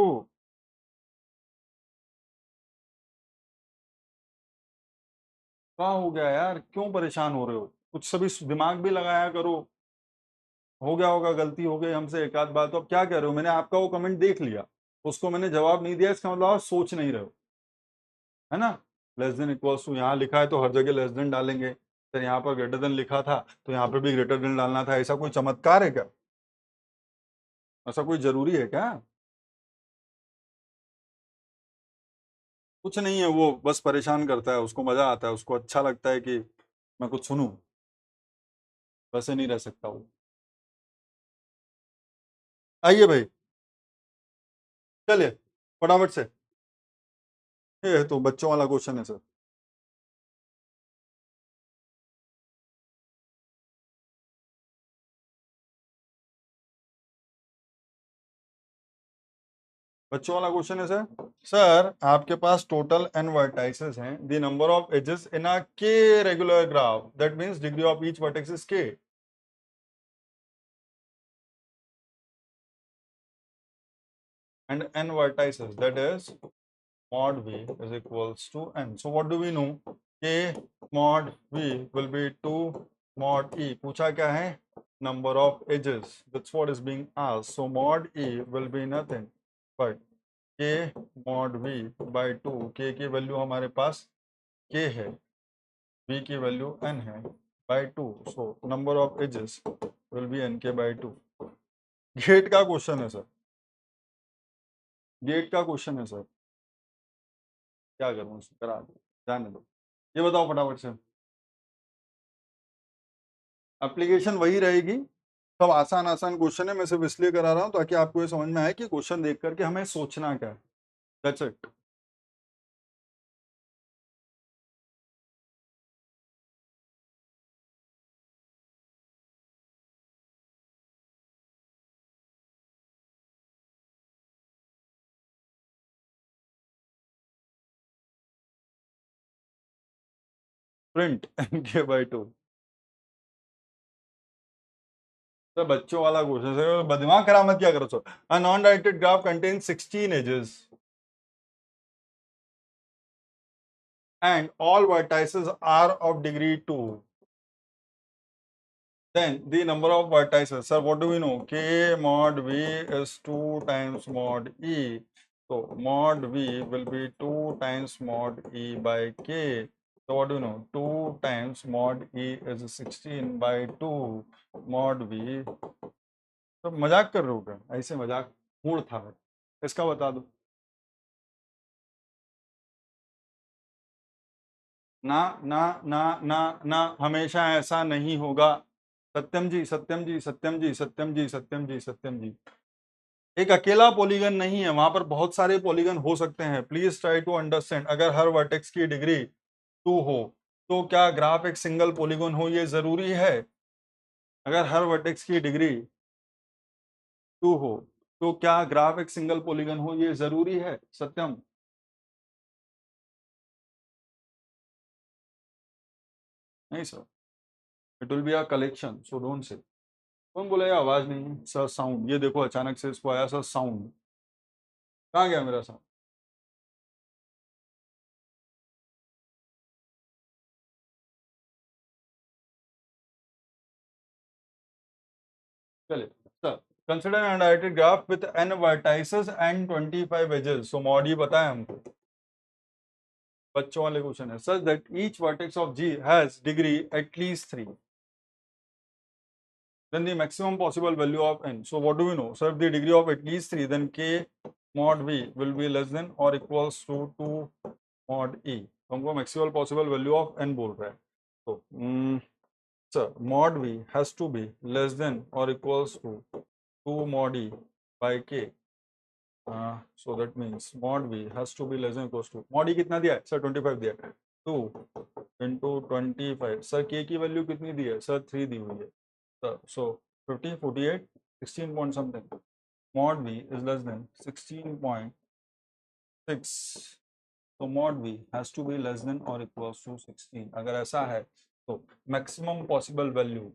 क्या हो गया यार, क्यों परेशान हो रहे हो? कुछ सभी दिमाग भी लगाया करो। हो गया होगा, गलती हो गई हमसे एक आध बार, तो अब क्या कह रहे हो? मैंने आपका वो कमेंट देख लिया, उसको मैंने जवाब नहीं दिया, इसका मतलब आप सोच नहीं रहे हो, है ना। लेस देन इक्वल्स टू यहाँ लिखा है तो हर जगह लेस देन डालेंगे, फिर यहाँ पर ग्रेटर देन लिखा था तो यहाँ पर भी ग्रेटर देन डालना था। ऐसा कोई चमत्कार है क्या? ऐसा कोई जरूरी है क्या? कुछ नहीं है, वो बस परेशान करता है, उसको मजा आता है, उसको अच्छा लगता है कि मैं कुछ सुनूं। वैसे नहीं रह सकता वो। आइए भाई, चलिए फटाफट से। ये तो बच्चों वाला क्वेश्चन है सर। बच्चों वाला क्वेश्चन है सर। सर आपके पास टोटल n वर्टाइसेस हैं, the number of edges in a k regular graph, that means degree of each vertex is k, and n vertices, that is mod v is equals to n. So what do we know? K mod v will be 2 mod e. पूछा क्या है? Number of edges. That's what is being asked. So mod e will be nothing but k mod v by 2. k की value हमारे पास k है, v की value n है, by 2. So number of edges will be nk by 2. Gate का question है sir, gate का question है sir. क्या करूँ, करा दो, जाने दो। ये बताओ फटाफट से। एप्लीकेशन वही रहेगी, सब आसान आसान क्वेश्चन है, मैं सिर्फ इसलिए करा रहा हूँ ताकि आपको ये समझ में आए कि क्वेश्चन देख करके हमें सोचना क्या है। That's it. Print n k by 2। तो बच्चों वाला क्वेश्चन है, दिमाग खराब मत क्या करो सर। A non directed graph contain 16 edges and all vertices are of degree 2, then the number of vertices, sir, what do we know? K mod v is 2 times mod e, so mod v will be 2 times mod e by k. So what do you know? 2 times mod e is 16 by 2 mod v। तो मजाक कर रहे हो क्या? ऐसे मजाक mood था, इसका बता दो। ना ना ना ना ना, हमेशा ऐसा नहीं होगा। सत्यम जी, सत्यम जी, सत्यम जी, सत्यम जी, सत्यम जी, सत्यम जी, एक अकेला पॉलीगन नहीं है, वहां पर बहुत सारे पॉलीगन हो सकते हैं। Please try to understand. अगर हर वर्टेक्स की डिग्री 2 हो तो क्या ग्राफ एक सिंगल पॉलीगन हो, ये जरूरी है? अगर हर वर्टेक्स की डिग्री 2 हो तो क्या ग्राफ एक सिंगल पॉलीगन हो, ये जरूरी है सत्यम? नहीं sir, it will be a collection, so don't say. कौन बोलेगा आवाज नहीं है सर? साउंड, ये देखो अचानक से इसको आया सर साउंड, कहाँ गया मेरा साउंड? चलिए sir, consider an undirected graph with n vertices and 25 edges. So mod ही पता है हमको, बच्चों वाले क्वेश्चन है। Such that each vertex of G has degree at least 3, then the maximum possible value of n. So what do we know? So if the degree of at least 3, then k mod v will be less than or equals to 2 mod e. तो हमको maximal possible value of n बोल रहा है। तो sir mod v has to be less than or equals to 2 mod e by k. So that means mod v has to be less than or equals to mod e कितना दिया है sir? 25 दिया है। 2 into 25। Sir k की value कितनी दी है sir? 3 दी हुई है। So 50, 48, 16 point something. Mod v is less than 16.6. So mod v has to be less than or equals to 16. अगर ऐसा है तो maximum possible value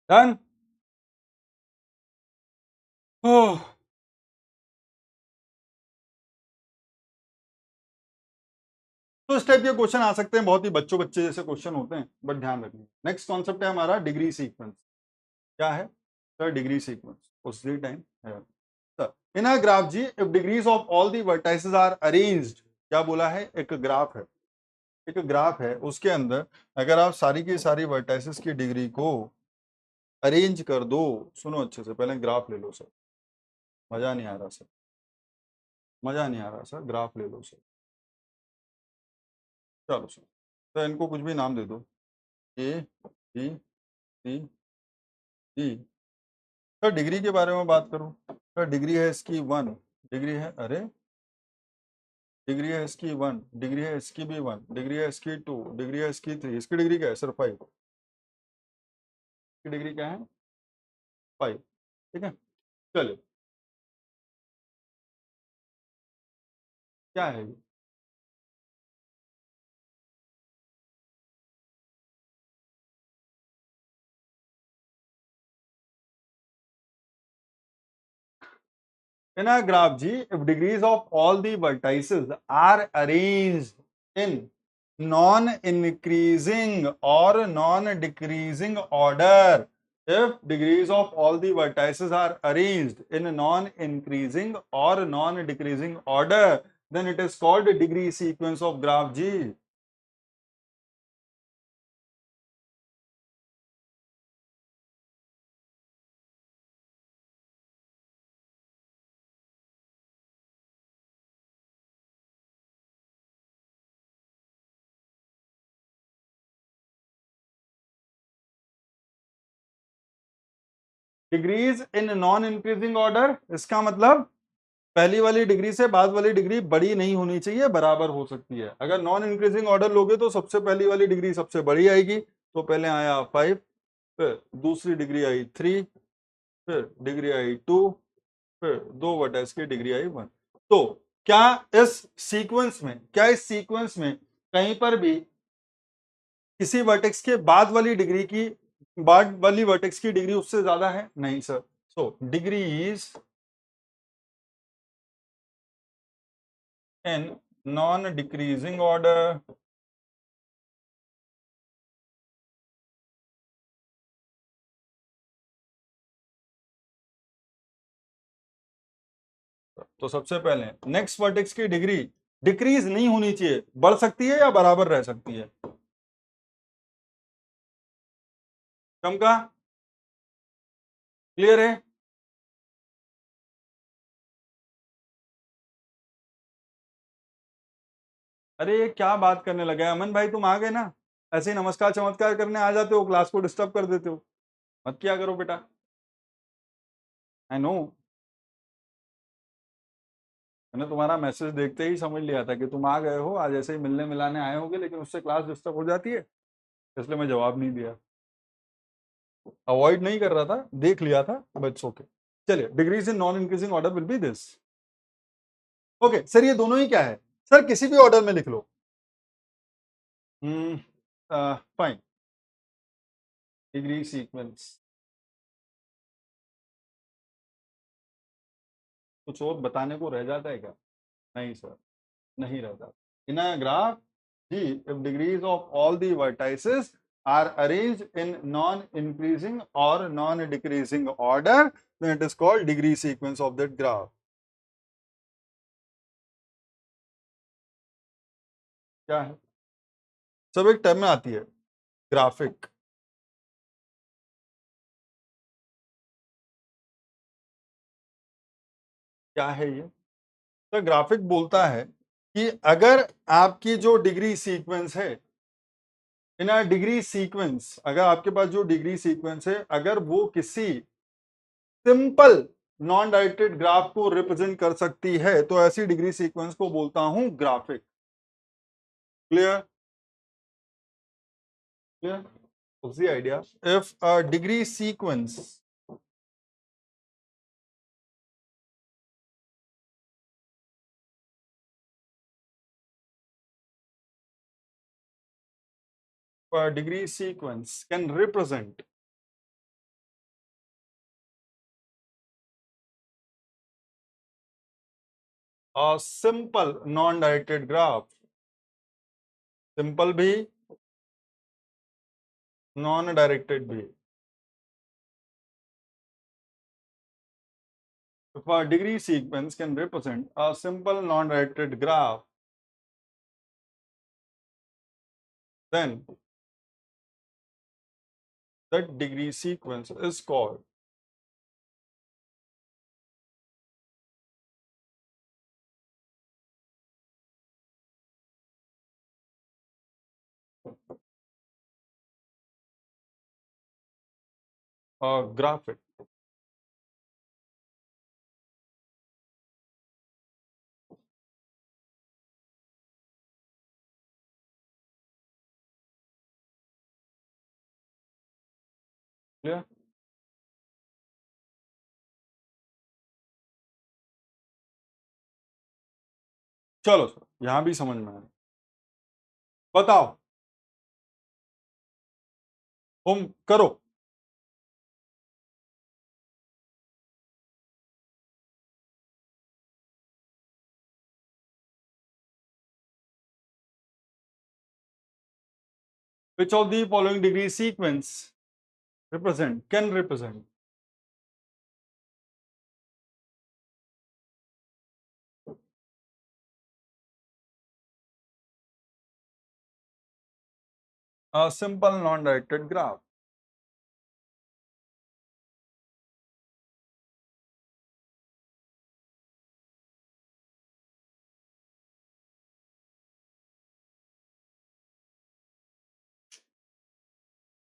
done. Oh. तो इस टाइप के क्वेश्चन आ सकते हैं, बहुत ही बच्चों बच्चे जैसे क्वेश्चन होते हैं, बट ध्यान रखिए। नेक्स्ट कॉन्सेप्ट है हमारा डिग्री सीक्वेंस। क्या है सर? डिग्री सीक्वेंस उसी टाइम है sir. In a graph G, if degrees of all the vertices are arranged, क्या बोला है? एक ग्राफ है, एक ग्राफ है, उसके अंदर अगर आप सारी की सारी वर्टाइसेस की डिग्री को अरेंज कर दो। सुनो अच्छे से, पहले ग्राफ ले लो सर। मजा नहीं आ रहा सर, मजा नहीं आ रहा सर, ग्राफ ले लो सर। चलो सर, तो इनको कुछ भी नाम दे दो, A B C D. Sir degree के बारे में बात करो। सर डिग्री है इसकी 1, डिग्री है, अरे डिग्री है इसकी 1, डिग्री है इसकी भी 1, डिग्री है इसकी 2, डिग्री है इसकी 3, इसकी डिग्री क्या है सर? 5 की डिग्री क्या है? 5। ठीक है, चलिए क्या है ये? In a graph G, if degrees of all the vertices are arranged in non-increasing or non-decreasing order, if degrees of all the vertices are arranged in non-increasing or non-decreasing order, then it is called a degree sequence of graph G. Degrees in non-increasing order, इसका मतलब पहली वाली degree से बाद वाली degree बड़ी नहीं होनी चाहिए, बराबर हो सकती है। अगर नॉन इंक्रीजिंग ऑर्डर लोगे तो सबसे पहली वाली डिग्री सबसे बड़ी आएगी। तो पहले आया 5, फिर दूसरी डिग्री आई 3, फिर डिग्री आई 2, फिर 2/s की डिग्री आई 1। तो क्या इस सीक्वेंस में कहीं पर भी किसी वर्टेक्स के बाद वाली वर्टेक्स की डिग्री उससे ज्यादा है? नहीं sir. So degree is in non-decreasing order तो सबसे पहले नेक्स्ट वर्टेक्स की डिग्री डिक्रीज नहीं होनी चाहिए, बढ़ सकती है या बराबर रह सकती है? चमका? क्लियर है? अरे ये क्या बात करने लगा है अमन भाई? तुम आ गए ना, ऐसे ही नमस्कार चमत्कार करने आ जाते हो, क्लास को डिस्टर्ब कर देते हो। मत किया करो बेटा। आई नो, मैंने तुम्हारा मैसेज देखते ही समझ लिया था कि तुम आ गए हो, आज ऐसे ही मिलने मिलाने आए होगे, लेकिन उससे क्लास डिस्टर्ब हो जाती है, इसलिए मैं जवाब नहीं दिया। अवॉइड नहीं कर रहा था, देख लिया था, बट ओके। चलिए, degrees in non increasing order will be this. Okay sir, ये दोनों ही क्या है सर? किसी भी ऑर्डर में लिख लो। Fine, degree sequence. कुछ और बताने को रह जाता है क्या? नहीं सर, नहीं रह जाता। In a graph G, if degrees of all the vertices are arranged in non-increasing or non-decreasing order, then it is called degree sequence of that graph. क्या है? सब एक टर्म में आती है, ग्राफिक। क्या है ये? तो ग्राफिक बोलता है कि अगर आपकी जो डिग्री सीक्वेंस है, इन अ डिग्री सीक्वेंस, अगर आपके पास जो डिग्री सीक्वेंस है, अगर वो किसी सिंपल नॉन डायरेक्टेड ग्राफ को रिप्रेजेंट कर सकती है, तो ऐसी डिग्री सीक्वेंस को बोलता हूं ग्राफिक। क्लियर? क्लियर? उसी idea, if a degree sequence degree sequence can represent a simple non-directed graph, simple भी, non-directed भी, if a degree sequence can represent a simple non-directed graph, then that degree sequence is called a graphic. Clear? चलो sir, यहां भी समझ में आया। बताओ, home करो। Which of the following degree sequence can represent a simple non-directed graph?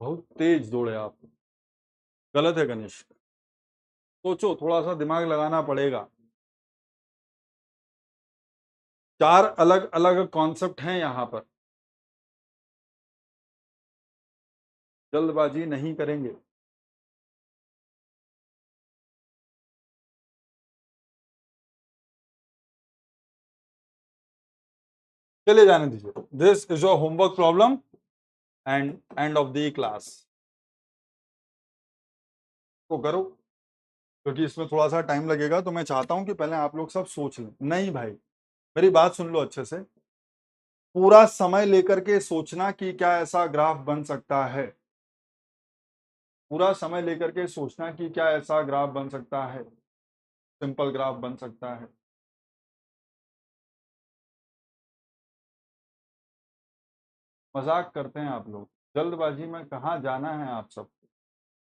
बहुत तेज दौड़े आप। गलत है गणेश, सोचो, थोड़ा सा दिमाग लगाना पड़ेगा। चार अलग अलग कॉन्सेप्ट हैं यहां पर, जल्दबाजी नहीं करेंगे। चले जाने दीजिए, this is your homework problem and end of the class. तो करो, क्योंकि इसमें थोड़ा सा टाइम लगेगा, तो मैं चाहता हूं कि पहले आप लोग सब सोच लें। नहीं भाई, मेरी बात सुन लो अच्छे से। पूरा समय लेकर के सोचना कि क्या ऐसा ग्राफ बन सकता है, पूरा समय लेकर के सोचना कि क्या ऐसा ग्राफ बन सकता है, सिंपल ग्राफ बन सकता है। मजाक करते हैं आप लोग, जल्दबाजी में कहाँ जाना है आप सब।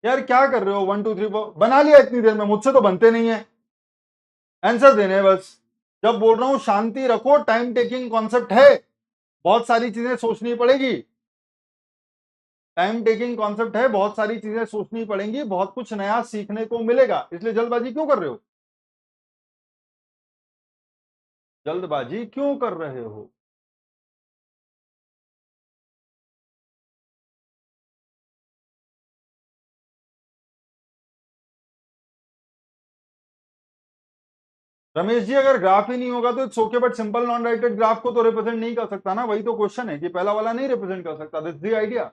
यार क्या कर रहे हो, 1 2 3 4 बना लिया इतनी देर में, मुझसे तो बनते नहीं है। आंसर देने हैं बस। जब बोल रहा हूं शांति रखो, टाइम टेकिंग कॉन्सेप्ट है, बहुत सारी चीजें सोचनी पड़ेगी। टाइम टेकिंग कॉन्सेप्ट है, बहुत सारी चीजें सोचनी पड़ेंगी, बहुत कुछ नया सीखने को मिलेगा, इसलिए जल्दबाजी क्यों कर रहे हो? जल्दबाजी क्यों कर रहे हो? रमेश जी, अगर ग्राफ ही नहीं होगा तो it's okay, but simple non righted graph को तो रिप्रेजेंट नहीं कर सकता ना, वही तो क्वेश्चन है कि पहला वाला नहीं रिप्रेजेंट कर सकता। This the idea.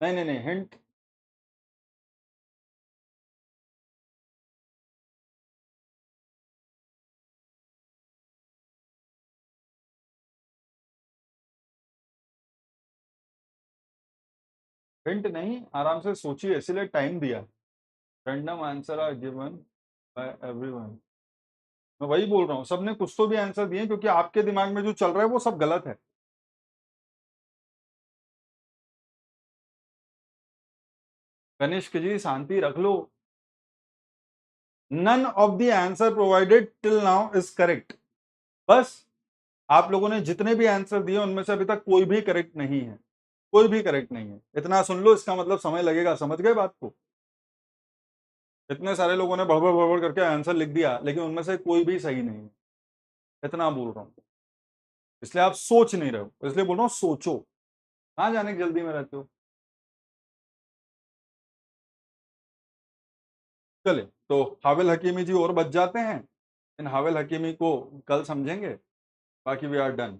नहीं नहीं नहीं, हिंट। हिंट नहीं, आराम से सोचिए, इसलिए टाइम दिया। Random answer are given by everyone. मैं वही बोल रहा हूँ, सबने कुछ तो भी आंसर दिए, क्योंकि आपके दिमाग में जो चल रहा है वो सब गलत है। कनिष्क जी शांति रख लो। None of the answer provided till now is correct. बस आप लोगों ने जितने भी आंसर दिए उनमें से अभी तक कोई भी करेक्ट नहीं है, कोई भी करेक्ट नहीं है। इतना सुन लो, इसका मतलब समय लगेगा, समझ गए बात को? इतने सारे लोगों ने बड़बड़ बड़बड़ करके आंसर लिख दिया, लेकिन उनमें से कोई भी सही नहीं है, इतना बोल रहा हूं। इसलिए आप सोच नहीं रहे हो, इसलिए बोल रहा हूं सोचो। कहां जाने की जल्दी में रहते हो? चले, तो हाविल हकीमी जी और बच जाते हैं। इन हाविल हकीमी को कल समझेंगे। बाकी we are done.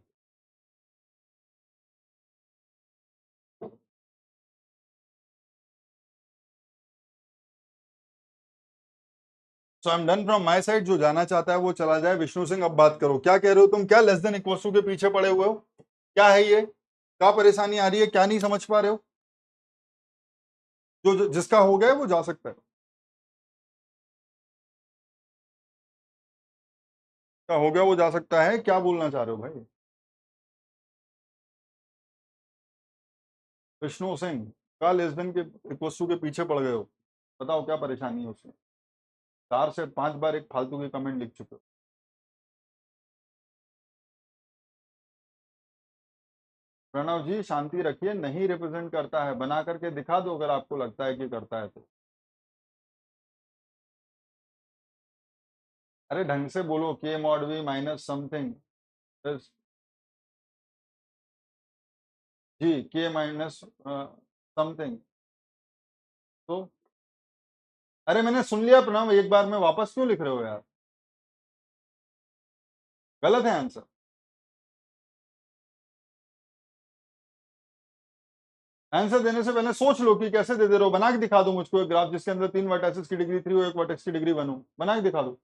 So I am done from my side. जो जाना चाहता है वो चला जाए। विष्णु सिंह, अब बात करो, क्या कह रहे हो तुम? क्या लेस देन इक्वल टू के पीछे पड़े हुए हो? क्या है ये? क्या परेशानी आ रही है? क्या नहीं समझ पा रहे हो? जिसका हो गया है वो जा सकता है। क्या हो गया वो जा सकता है? क्या बोलना चाह रहे हो भाई? विष्णु सिंह, क्या लेस देन के इक्वल टू के पीछे पड़ गए हो? बताओ क्या परेशानी है उसमें? 4 से 5 बार एक फालतू की कमेंट लिख चुके हो। प्रणव जी शांति रखिए, नहीं रिप्रेजेंट करता है, बना करके दिखा दो अगर आपको लगता है कि करता है तो। अरे ढंग से बोलो, के मॉड वी माइनस समथिंग। जी, के माइनस समथिंग। तो अरे मैंने सुन लिया प्रणव, एक बार में वापस क्यों लिख रहे हो यार? गलत है आंसर। आंसर देने से पहले सोच लो कि कैसे दे रहे हो। बना के दिखा दो मुझको एक ग्राफ जिसके अंदर 3 वर्टेक्स की डिग्री 3 हो, 1 वर्टेक्स की डिग्री 1 हो। बना के दिखा दो।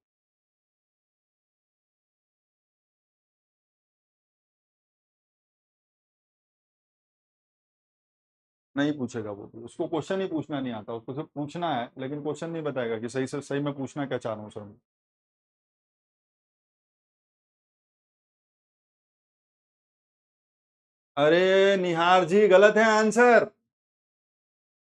नहीं पूछेगा वो भी, उसको क्वेश्चन ही पूछना नहीं आता, उसको सिर्फ पूछना है, लेकिन क्वेश्चन नहीं बताएगा कि सही से सही में पूछना क्या चाह रहा हूँ सर। अरे निहार जी, गलत है आंसर।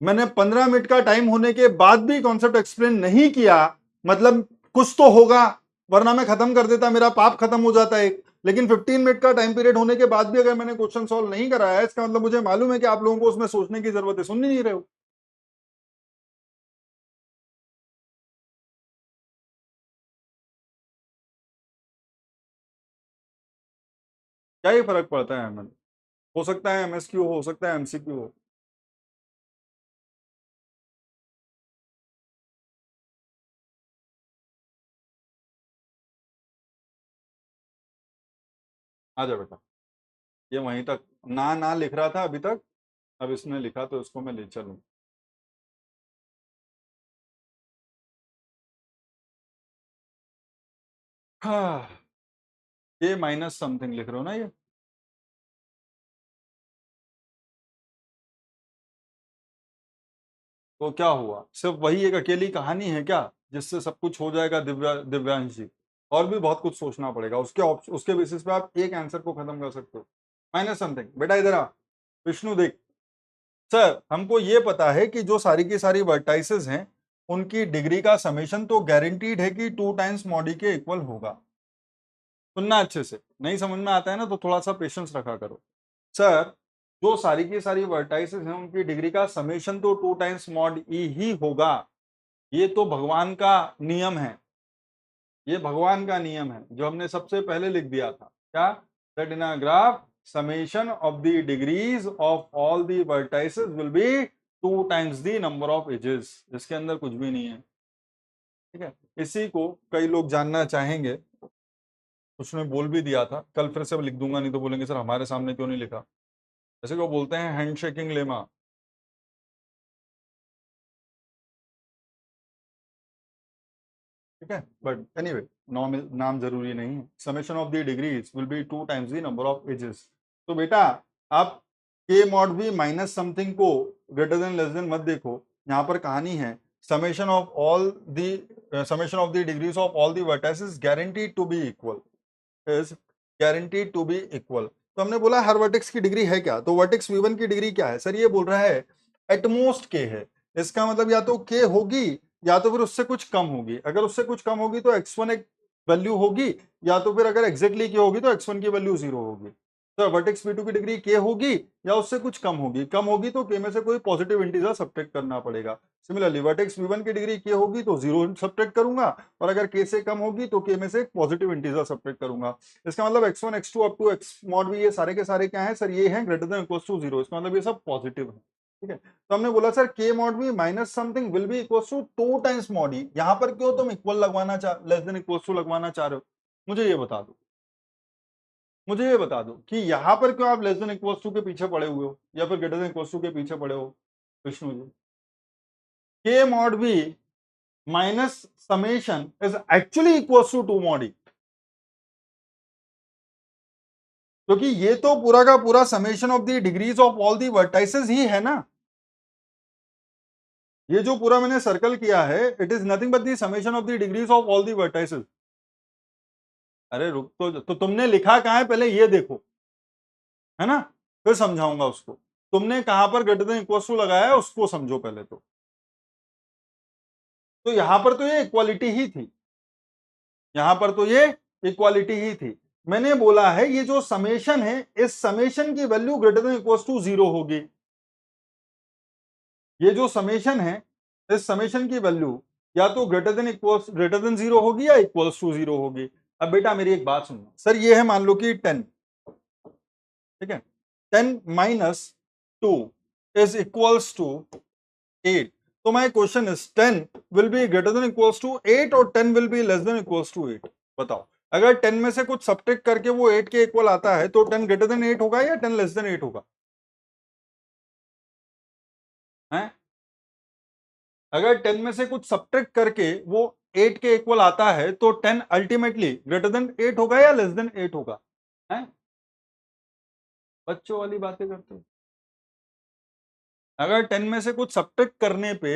मैंने 15 मिनट का टाइम होने के बाद भी कॉन्सेप्ट एक्सप्लेन नहीं किया, मतलब कुछ तो होगा, वरना मैं खत्म कर देता, मेरा पाप खत्म हो जाता है। लेकिन 15 मिनट का टाइम पीरियड होने के बाद भी अगर मैंने क्वेश्चन सॉल्व नहीं कराया है, इसका मतलब मुझे मालूम है कि आप लोगों को उसमें सोचने की जरूरत है, सुन नहीं रहे हो। क्या ही फर्क पड़ता है एमएन? हो सकता है एमएसक्यू हो सकता है एमसीक्यू हो। आ जाओ बेटा, ये वहीं तक ना ना लिख रहा था अभी तक, अब इसने लिखा तो इसको मैं ले चलूं। हाँ, ये माइनस समथिंग लिख रहे हो ना ये? तो क्या हुआ? सिर्फ वही एक अकेली कहानी है क्या जिससे सब कुछ हो जाएगा दिव्यांश जी? और भी बहुत कुछ सोचना पड़ेगा, उसके बेसिस पे आप एक आंसर को खत्म कर सकते हो। माइनस समथिंग, बेटा इधर आ। विष्णु देख, सर हमको ये पता है कि जो सारी की सारी वर्टाइसेस हैं उनकी डिग्री का समेशन तो गारंटीड है कि 2 टाइम्स मॉडी के इक्वल होगा। सुनना अच्छे से, नहीं समझ में आता है ना तो थोड़ा सा पेशेंस रखा करो। सर, जो सारी की सारी वर्टाइसेस हैं उनकी डिग्री का समेशन तो 2 टाइम्स मॉड ई ही होगा। ये तो भगवान का नियम है, ये भगवान का नियम है जो हमने सबसे पहले लिख दिया था। क्या? That in a graph summation of the degrees of all the vertices will be 2 times the number of edges. इसके अंदर कुछ भी नहीं है, ठीक है? इसी को कई लोग जानना चाहेंगे, उसने बोल भी दिया था, कल फिर से लिख दूंगा, नहीं तो बोलेंगे सर हमारे सामने क्यों नहीं लिखा। जैसे को बोलते हैं हैंडशेकिंग लेमा। ठीक है, बट एनीवे, नाम जरूरी नहीं है। Summation of the degrees will be 2 times the number of edges. तो बेटा, आप के मॉड बी माइनस समथिंग को ग्रेटर देन लेस देन मत देखो, यहाँ पर कहानी है summation of the degrees of all the vertices guaranteed to be equal, is guaranteed to be equal. तो हमने बोला हर वर्टेक्स की डिग्री है क्या, तो वर्टेक्स V1 की डिग्री क्या है सर, ये बोल रहा है एटमोस्ट के है। इसका मतलब या तो के होगी या तो फिर उससे कुछ कम होगी। अगर उससे कुछ कम होगी तो x1 एक वैल्यू होगी, या तो फिर अगर एग्जैक्टली के होगी तो x1 की वैल्यू 0 होगी। तो वर्टेक्स V2 की डिग्री के होगी या उससे कुछ कम होगी, कम होगी तो के में से कोई पॉजिटिव इंटीजर सब्ट्रैक्ट करना पड़ेगा। सिमिलरली वर्टेक्स V1 की डिग्री के होगी तो 0 सब्ट्रैक्ट करूंगा, और अगर के से कम होगी तो के में से एक पॉजिटिव इंटीजर सब्ट्रैक्ट करूंगा। इसका मतलब x1 x2 up to x mod भी ये सारे के सारे क्या है सर, ये हैं ग्रेटर देन इक्वल टू 0। इसका मतलब ये सब पॉजिटिव है, ठीक है। तो हमने बोला sir k mod V minus something will be equal to 2 times mod E. यहाँ पर क्यों तुम इक्वल लगवाना चाह लेस देन इक्वल टू लगवाना चाह रहे हो, मुझे ये बता दो। मुझे ये बता दो कि यहाँ पर क्यों आप लेस देन इक्वल टू के पीछे पड़े हुए हो या फिर ग्रेटर देन इक्वल टू के पीछे पड़े हो Vishnu ji. K mod V minus summation is actually equal to 2 mod E, क्योंकि ये तो पूरा का पूरा summation of the degrees of all the vertices ही है ना। ये जो पूरा मैंने सर्कल किया है it is nothing but the summation of the degrees of all the vertices. अरे रुक तो तुमने लिखा कहां है पहले ये देखो, है ना, फिर समझाऊंगा उसको। तुमने कहां पर ग्रेटर देन इक्वल टू लगाया है उसको समझो पहले। तो यहां पर तो ये इक्वालिटी ही थी, यहां पर तो ये इक्वालिटी ही थी। मैंने बोला है ये जो समेशन है इस समेशन की value greater than equal to 0 होगी। ये जो समेशन है इस समेशन की वैल्यू या तो ग्रेटर देन 0 होगी या इक्वल्स टू 0 होगी। अब बेटा मेरी एक बात सुनना सर, ये है मान लो कि 10, ठीक है, 10 माइनस 2 इज इक्वल्स टू 8। तो my question is 10 will be greater than equals to 8 और 10 will be less than equals to 8। बताओ, अगर 10 में से कुछ सब्ट्रैक्ट करके वो 8 के इक्वल आता है तो 10 ग्रेटर देन 8 होगा या 10 लेस देन 8 होगा, हैं? अगर 10 में से कुछ सब्ट्रैक्ट करके वो 8 के इक्वल आता है तो 10 अल्टीमेटली ग्रेटर देन 8 होगा या लेस देन 8 होगा, हैं? बच्चों वाली बातें करते हो। अगर 10 में से कुछ सब्ट्रैक्ट करने पे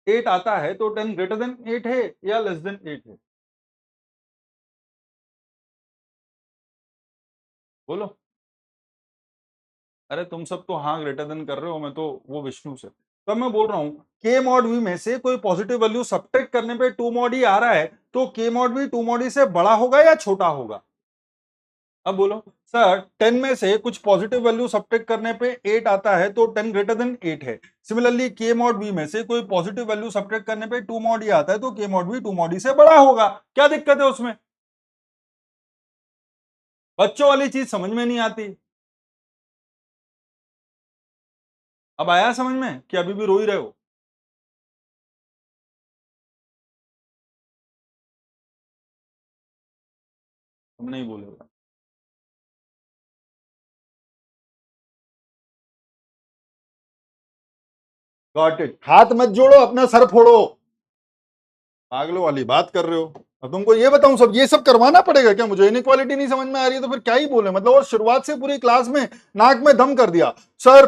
8 आता है तो 10 ग्रेटर देन 8 है या लेस देन 8 है, बोलो। अरे तुम सब तो हाँ ग्रेटर देन कर रहे हो, मैं तो वो विष्णु से। तो मैं बोल रहा हूं के मॉड वी में से कोई पॉजिटिव वैल्यू सब्ट्रैक्ट करने पे 2 मॉड ई आ रहा है तो के मॉड वी 2 मॉड ई से बड़ा होगा या छोटा होगा। अब बोलो सर, 10 में से कुछ पॉजिटिव वैल्यू सब्ट्रैक्ट करने पे 8 आता है तो 10 ग्रेटर देन 8 है। सिमिलरली के मॉड बी में से कोई पॉजिटिव वैल्यू सब्ट्रैक्ट करने पे 2 मॉड ई आता है तो के मॉड बी 2 मॉड ई से बड़ा होगा। क्या दिक्कत है उसमें, बच्चों वाली चीज समझ में नहीं आती। अब आया समझ में कि अभी भी रो ही रहे हो। तुम नहीं बोलेगा। गॉट इट, हाथ मत जोड़ो अपना सर फोड़ो, पागलों वाली बात कर रहे हो। अब तुमको ये बताऊं सब ये सब करवाना पड़ेगा क्या, मुझे इनइक्वालिटी नहीं समझ में आ रही है तो फिर क्या ही बोले, मतलब और शुरुआत से पूरी क्लास में नाक में दम कर दिया सर,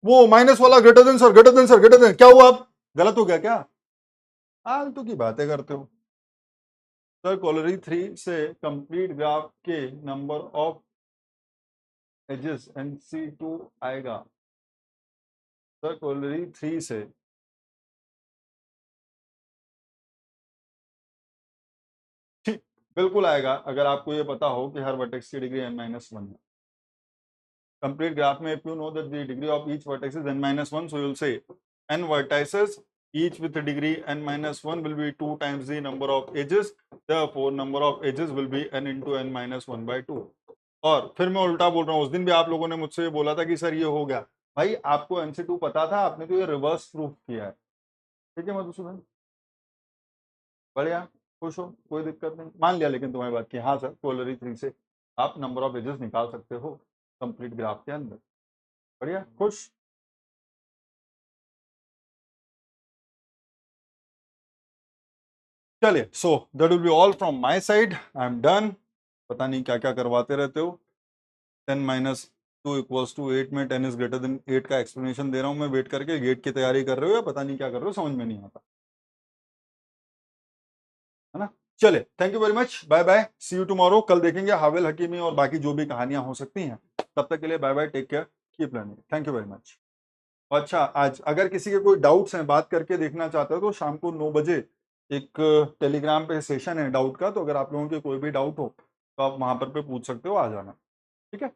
वो माइनस वाला greater than sir greater than sir greater than, क्या हुआ अब गलत हो गया क्या, फालतू की बातें करते हो। सर कॉलोरी 3 से कंप्लीट ग्राफ के नंबर ऑफ एजेस NC2 आएगा। सर कॉलोरी 3 से ठीक बिल्कुल आएगा अगर आपको ये पता हो कि हर वर्टेक्स की डिग्री n-1 है। complete graph में if you know that the degree of each vertex is n-1, so you'll say n vertices each with a degree n-1 will be 2 times the number of edges, therefore number of edges will be n into n-1 by 2। और फिर मैं उल्टा बोल रहा हूँ, उस दिन भी आप लोगों ने मुझसे ये बोला था कि सर ये हो गया, भाई आपको NC2 पता था, आपने तो ये रिवर्स प्रूफ किया है, ठीक है मधुसूदन, बढ़िया, खुश हो, कोई दिक्कत नहीं, मान लिया लेकिन तुम्हारी बात की, हाँ सर कोलरी 3 से आप नंबर ऑफ एजेस निकाल सकते हो कंप्लीट ग्राफ के अंदर, बढ़िया, खुश। चलिए, so that will be all from my side, I am done. पता नहीं क्या क्या करवाते रहते हो, 10 माइनस 2 इक्वल्स टू 8 में 10 इज ग्रेटर देन 8 का एक्सप्लेनेशन दे रहा हूँ मैं वेट करके, गेट की तैयारी कर रहे हो या पता नहीं क्या कर रहे हो, समझ में नहीं आता, है ना। चले, thank you very much, bye bye, see you tomorrow. कल देखेंगे हावेल हकीमी और बाकी जो भी कहानियां हो सकती हैं। तब तक के लिए bye bye, take care, keep learning, thank you very much. अच्छा, आज अगर किसी के कोई डाउट्स हैं, बात करके देखना चाहते हो, तो शाम को 9 बजे एक टेलीग्राम पे सेशन है डाउट का, तो अगर आप लोगों के कोई भी डाउट हो तो आप वहां पर पे पूछ सकते हो, आ जाना, ठीक है।